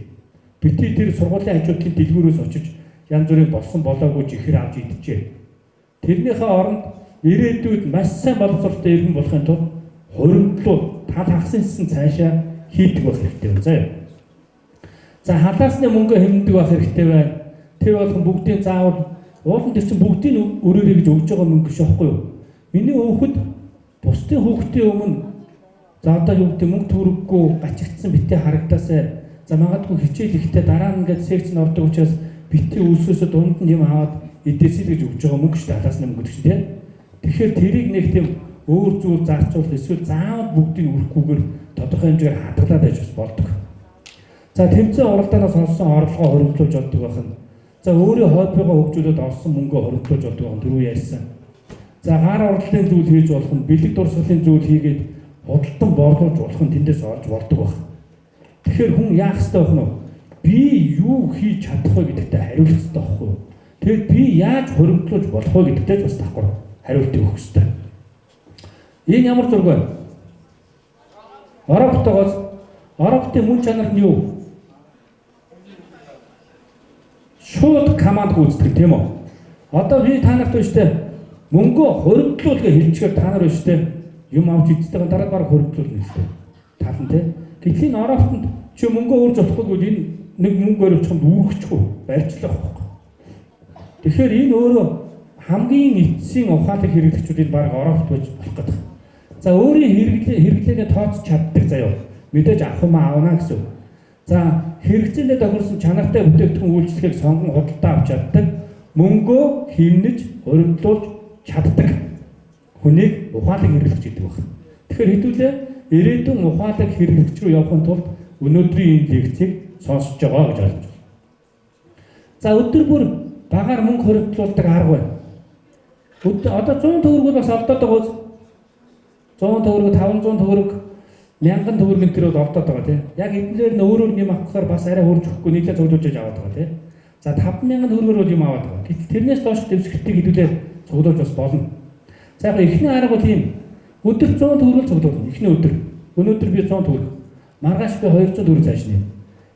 Бити тэр сургуулийн хажуудлын дэлгүүрээс очиж янз бүрийн болсон болоогүй жихэр авч идчихээ. Тэрнийхээ оронд ирээдүйд маш сайн боловсролтой иргэн болохын тулд хоригдлууд тал хагассан цаашаа хийдэг байх хэрэгтэй байна. Заяа. За халаасны мөнгөө хэмндэг байх хэрэгтэй байна. Тэр болгон бүгдийн заавал уулын тэр чинь бүгдийн өрөөрэй гэж өгж байгаа мөнгө биш байхгүй юу? Миний хүүхэд бусдын хүүхдийн өмнө за одоо юу гэдэг мөнгө төрөггүй гачигдсан битээ харагдаасаа за магадгүй хичээл ихтэй дараа нь ингээд секц нь ордог учраас битээ үлсөөсөө дунд нь юм аваад эдээсэл гэж өгж байгаа мөнгө шүү дээ халаасны мөнгө гэж тийм. Тэгэхээр тэрийг нэг тийм өөр зүйл зарцуул эсвэл заавал бүгдийг өрөхгүйгээр тодорхой хэмжээгээр хадгалаад байж бас болдог. За тэмцээн оролдоноос олсон орлогоо хоригдлуулж болдог байх нь. За өөрийн хоббигоо хөгжүүлээд олсон мөнгөө хоригдлуулж болдог байх нь түрүү ярьсан. За гар орлолын зүйл хийж болох нь бэлэг дурсгалын зүйл хийгээд худалдан борлуулж болох нь тэндээс олж болдог байх. Тэгэхээр хүн яах ёстой байх нь би юу хийж чадах вэ гэдэгтээ хариулах ёстой байхгүй юу? Тэгэд би яаж хоригдлуулж болох вэ гэдэгтээ бас давхар хариулт өгөх ёстой. Энэ ямар зураг вэ? Ороптын мөн чанар нь юу? Шууд команд гүйцэтгэх тийм үү? Одоо би та нарт өштэй мөнгөө хоригдлуулга хэлчихээр та нар өштэй юм авч идсэйгээ дараа баг хоригдлуулна гэсэн. Талан тийм. Гэтэл энэ ороптонд чи мөнгөө өөрж болохгүй энэ нэг мөнгө өрөвчөнд үүргэчихгүй барьчлах байхгүй. Тэгэхээр энэ өөрөө хамгийн эцсийн ухаалаг хэрэглэгчүүдийн баг оропт байж болох гэдэг. За өөрийн хэрэглээгээ тооцож чаддаг заяа. Мэдээж авах юм аавна гэсэн. За хэрэгцээндээ тохирсон чанартай бүтээгдэхүүн үйлчлэгийг сонгон худалдаа авч чаддаг, мөнгөө хэмнэж, хоригдлуулж чаддаг хүнийг ухаалаг хэрэглэгч гэдэг байна. Тэгэхээр хэдүүлээ ирээдүйн ухаалаг хэрэглэгч рүү явахын тулд өнөөдрийн энэ лекцийг сонсож байгаа гэж ойлгож байна. За өдөр бүр багаар мөнгө хоригдлуулдаг арга байна. Одоо 100 төгрөгөөр бас алдаад байгаа үз. 100 төгрөг, 500 төгрөг, 1000 төгрөг энэ бол олдоод байгаа тийм. Яг эднээр нь өөрөөр юм авахаар бас арай хурж өгөхгүй нийлээ цуглуулж аваад байгаа тийм. За 5000 төгрөгөөр бол юм аваад байгаа. Гэтэл тэрнээс доош дэвсгэртийг хэдүүлээ цуглуулж бас болно. За яг эхний арга бол тийм. Өдөр 100 төгрөг цуглуулна. Эхний өдөр. Өнөөдөр би 100 төгрөг. Маргааш би 200 төгрөг зааш нэ.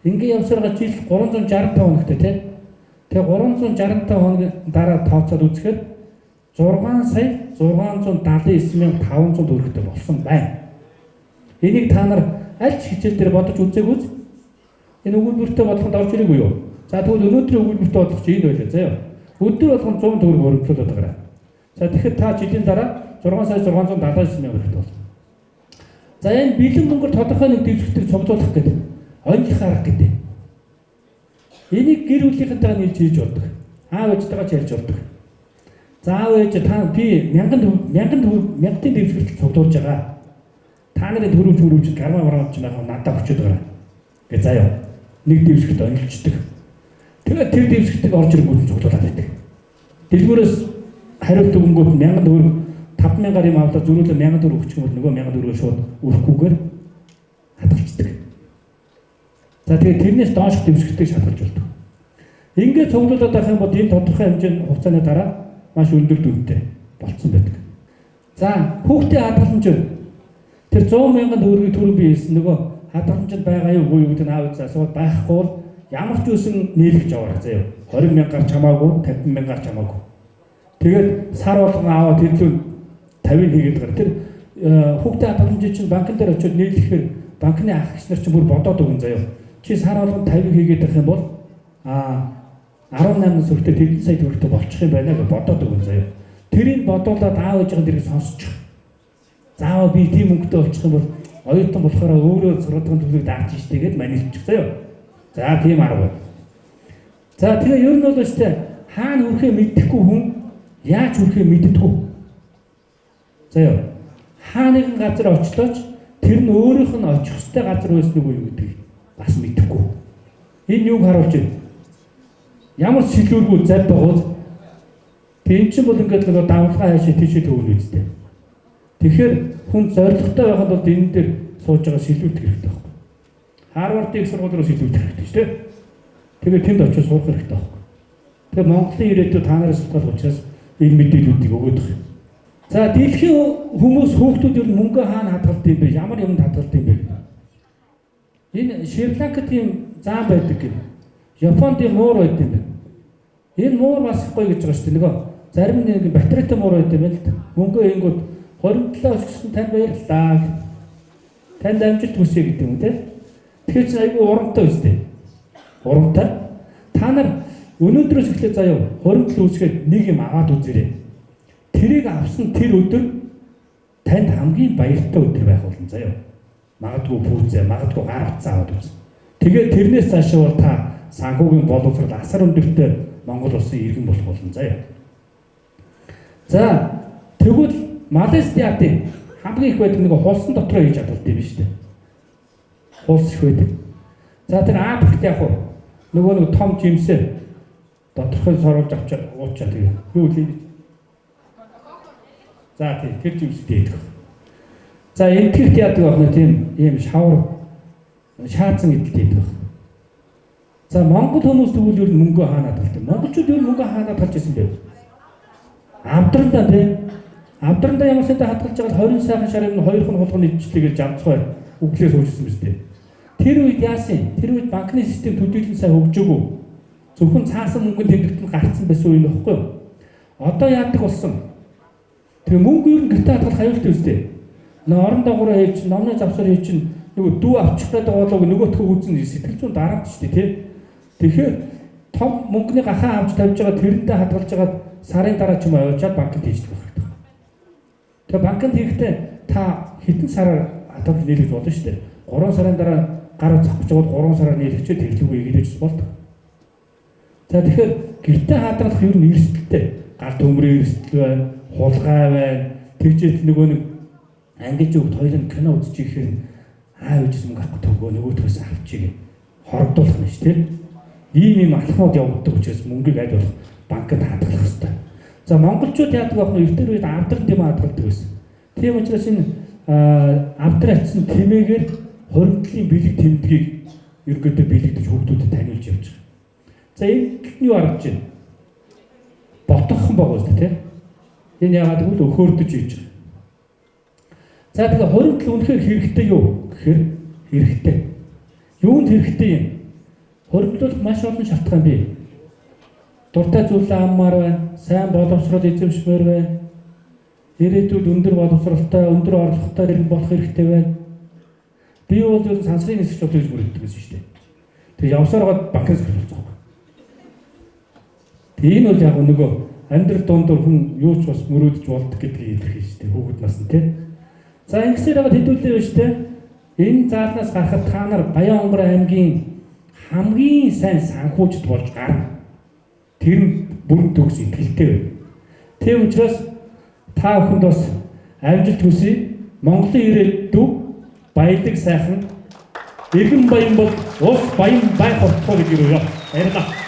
Ингээ явсараа жил 365 хоногтой тийм. Тэгээ 365 хоногийн дараа тооцоод үзэхэд 6,679,500 төгрөгтэй болсон байна. Энийг та нар аль ч хичээл дээр бодож үзээгүй үү? Энэ өгүүлбэртэй бодлоход орж ирээгүй юу? За тэгвэл өнөөдрийн өгүүлбэртэй бодлох чинь энэ байлаа заяа. Өдөр болгон 100 төгрөг өргөжлүүлээд байгаа. За тэгэхээр та жилийн дараа 6,679,000 төгрөгтэй болно. За энэ бэлэн мөнгөөр тодорхой нэг дэвсгэртийг цуглуулах гэдэг ойлгох арга гэдэг. Энийг гэр бүлийнхэнтэйгээ нийлж хийж болдог. Аав ээжтэйгээ ч ярьж болдог. За аав ээж та би 1000 дэвсгэрт цуглуулж байгаа. Та нарын төрөвч гармаа маргаавч байгаа надад өчөд байгаа. Гэ заяа. Нэг дэвсгэрт онилчдаг. Тэгээд тэр дэвсгэртийг орж ирэнгүүт цуглуулад байдаг. Дэлгүүрээс хариулт өгөнгүүт 1000 төгрөг 5000-аар юм аваад зөрүүлээ 1000 төгрөг өгчих юм бол нөгөө 1000 төгрөгөө шууд өрөхгүйгээр хадгалцдаг. За тэгээд тэрнээс доош дэвсгэртийг шалгалж болдог. Ингээд цуглуулад байх юм бол энэ тодорхой хэмжээний хугацааны дараа маш өндөр дүнтэй болцсон байдаг. За хүүхдийн хадгаламж тэр 100,000 төгрөгийг түрүү би хэлсэн нөгөө хадгаламжид байгаа юу үгүй юу гэдэг нь аав ээж асууад байхгүй бол ямар ч үсэн нийлгэж аваарай заяа. 20,000-аар чамаагүй, 50,000-аар чамаагүй. Тэгээд сар болгон аваад тэрлүү 50 хийгээд гараа. Тэр хүүхдийн хадгаламжийг чинь банкн дээр очиод нийлэхээр банкны ах эгч нар чинь бүр бодоод өгөн заяа. Чи сар болгон 50 хийгээд байх юм бол 18 сүртэй 1 сая төгрөгтэй болчих юм байна гэж бодоод өгөн заяа. Тэрийг бодуулаад аав ээжийн дэрийг сонсчих. Заавал би тийм мөнгөтэй болчих юм бол оюутан болохоор өөрөө сургуулийн төлөвийг дааж штэ гэд манилчих заяа. За тийм арга. За тэгээ ер нь бол өстэй хаана хүрэхээ мэдхгүй хүн яаж хүрэхээ мэддэггүй. Заяа. Хаа нэгэн газар очлооч тэр нь өөрийнх нь очих ёстой газар байсан уу юу гэдгийг бас мэдэхгүй. Энэ юуг харуулж байна? Ямар шилүүргүй зав байгууд тийм ч бол ингээд нэг давлгаа хайшаа тийшээ төвнө үстэй. Тэгэхээр хүн зоригтой байхад бол энэ дээр сууж байгаа шилүүлдэг хэрэгтэй байхгүй. Харвардын сургууль руу шилүүлдэг хэрэгтэй шүү дээ. Тэгээд тэнд очиж сурах хэрэгтэй байхгүй. Тэгээд Монголын ирээдүйд та нараас шалтгаалж учраас энэ мэдээллүүдийг өгöd байгаа юм. За дэлхийн хүмүүс хүүхдүүд ер нь мөнгө хаана хадгалдаг юм бэ? Ямар юмд хадгалдаг юм бэ? Энэ Шри-Ланкад тийм зам байдаг гэх. Японд тийм муур байдаг юм байна. Энэ муур бас их гоё гэж байгаа шүү дээ. Нөгөө зарим нэг батарейтай муур байдаг юм байна л да. Мөнгө ингүүд 27 өсгсөн тань баярлалаа. Танд амжилт хүсье гэдэг юм те. Тэгэхээр чи айгүй урамтай үстэй. Урамтай. Та нар өнөөдрөөс эхлээд заяа 27 үсгээд нэг юм аваад үзээрэй. Тэрийг авсан тэр өдөр танд хамгийн баяртай өдөр байх болно заяа. Магадгүй пүүзээ, магадгүй гар утсаа аваад үз. Тэгээд тэрнээс цаашаа бол та санхүүгийн боловсрол асар өндөртэй Монгол улсын иргэн болох болно заяа. За тэгвэл Малайз театрын хамгийн их байдаг нэг хулсан дотроо хийж чадвал тийм шүү дээ. Хулс их байдаг. За тэр Африкт яг нөгөө нэг том жимсээ доторхой соруулж авч уучаа тэгээ. Юу л юм. За тийм тэр жимстэй байдаг. За энтгэх театр гэх нэг тийм ийм шавар шаацсан гэдэлтэй байдаг. За Монгол хүмүүс тэгвэл ер нь мөнгө хаанаа талтай. Монголчууд ер нь мөнгө хаанаа талж ирсэн бэ? Амтрандаа тийм. Амтрандаа ямар сайтай хадгалж байгаа 20 сайхан шарын 2 хон хулганы ижлэгээр жамцгай өглөө суужсэн биз дээ. Тэр үед яасан? Тэр үед банкны систем төдийлөн сайн хөгжөөгүй. Зөвхөн цаасан мөнгөнд тэмдэгт нь гарцсан байсан үе нөхгүй юу? Одоо яадаг болсон? Тэр мөнгө ер нь гэртээ хадгалах аюултай үстэй. Орон дагавраа хийж чинь, номны завсар хийж чинь нөгөө дүү авчих гэдэг болоог нөгөөтгөө үүсэн сэтгэл зүйн дарамт шүү дээ, тий. Тэгэхээр том мөнгөний гахаа авч тавьж байгаа тэрнтэй хадгалж байгаа сарын дараа ч юм уу явуулаад банкнд хийждэг байх. Тэгээ банкнд хийхдээ та хэдэн сараар хадгалж нийлж болно шүү дээ. 3 сарын дараа гараа зогсож байгаад 3 сараар нийлэхчээ тэглүүгээ игэж болдог. За тэгэхээр гэртээ хадгалах ер нь эрсдэлтэй. Гал төмрийн эрсдэл байна, хулгай байна. Тэгжээд нөгөө нэг ангиж өгд хоёрын кино үзчих ихээр аав ээжс мөнгө авах төгөө нөгөөдгөөс авчиг хорогдуулах нь шүү дээ. Ийм алхмууд явагддаг учраас мөнгийг аль болох банкнд хадгалах хэрэгтэй. За монголчууд яадаг байх нь эртний үед авдрын тийм хадгалдаг байсан. Тийм учраас энэ авдрын атсан тэмээгээр хоригдлын бэлэг тэмдгийг ерөнхийдөө бэлэгдэж хүүхдүүдэд таниулж явж байгаа. За энэ юу харагдаж байна? Ботгохон байгаа үстэй тийм. Энэ яагаад гэвэл өхөөрдөж ийж байгаа. За тэгээ хоригдл үнэхээр хэрэгтэй юу гэхээр хэрэгтэй. Юунд хэрэгтэй юм? Хоригдлол маш олон шалтгаан бий. Дуртай зүйлээ аммаар байна, сайн боловсрол эзэмшмээр байна. Ирээдүйд өндөр боловсролтой, өндөр орлоготой иргэн болох хэрэгтэй байна. Би бол ер нь сансрын нисгч болж мөрөгдөг гэсэн шүү дээ. Тэгээ явсараад банкнаас хөлцөг. Энэ бол яг нөгөө амьдрал дундуур хүн юу ч бас мөрөөдөж болдог гэдгийг илэрхийлж шүү дээ. Хүүхэд нас нь тийм. За ингэсээр байгаа хэдүүлээ байна шүү дээ. Энэ заалнаас гарахад та нар Баян-Онгор аймгийн хамгийн сайн санхүүжд болж гарна. Тэр нь бүрэн төгс итгэлтэй байна. Тийм учраас та бүхэнд бас амжилт хүсье. Монголын ирээдүйд баялаг сайхан иргэн баян бол улс баян байх болтугай гэж юу яа. Баярлалаа.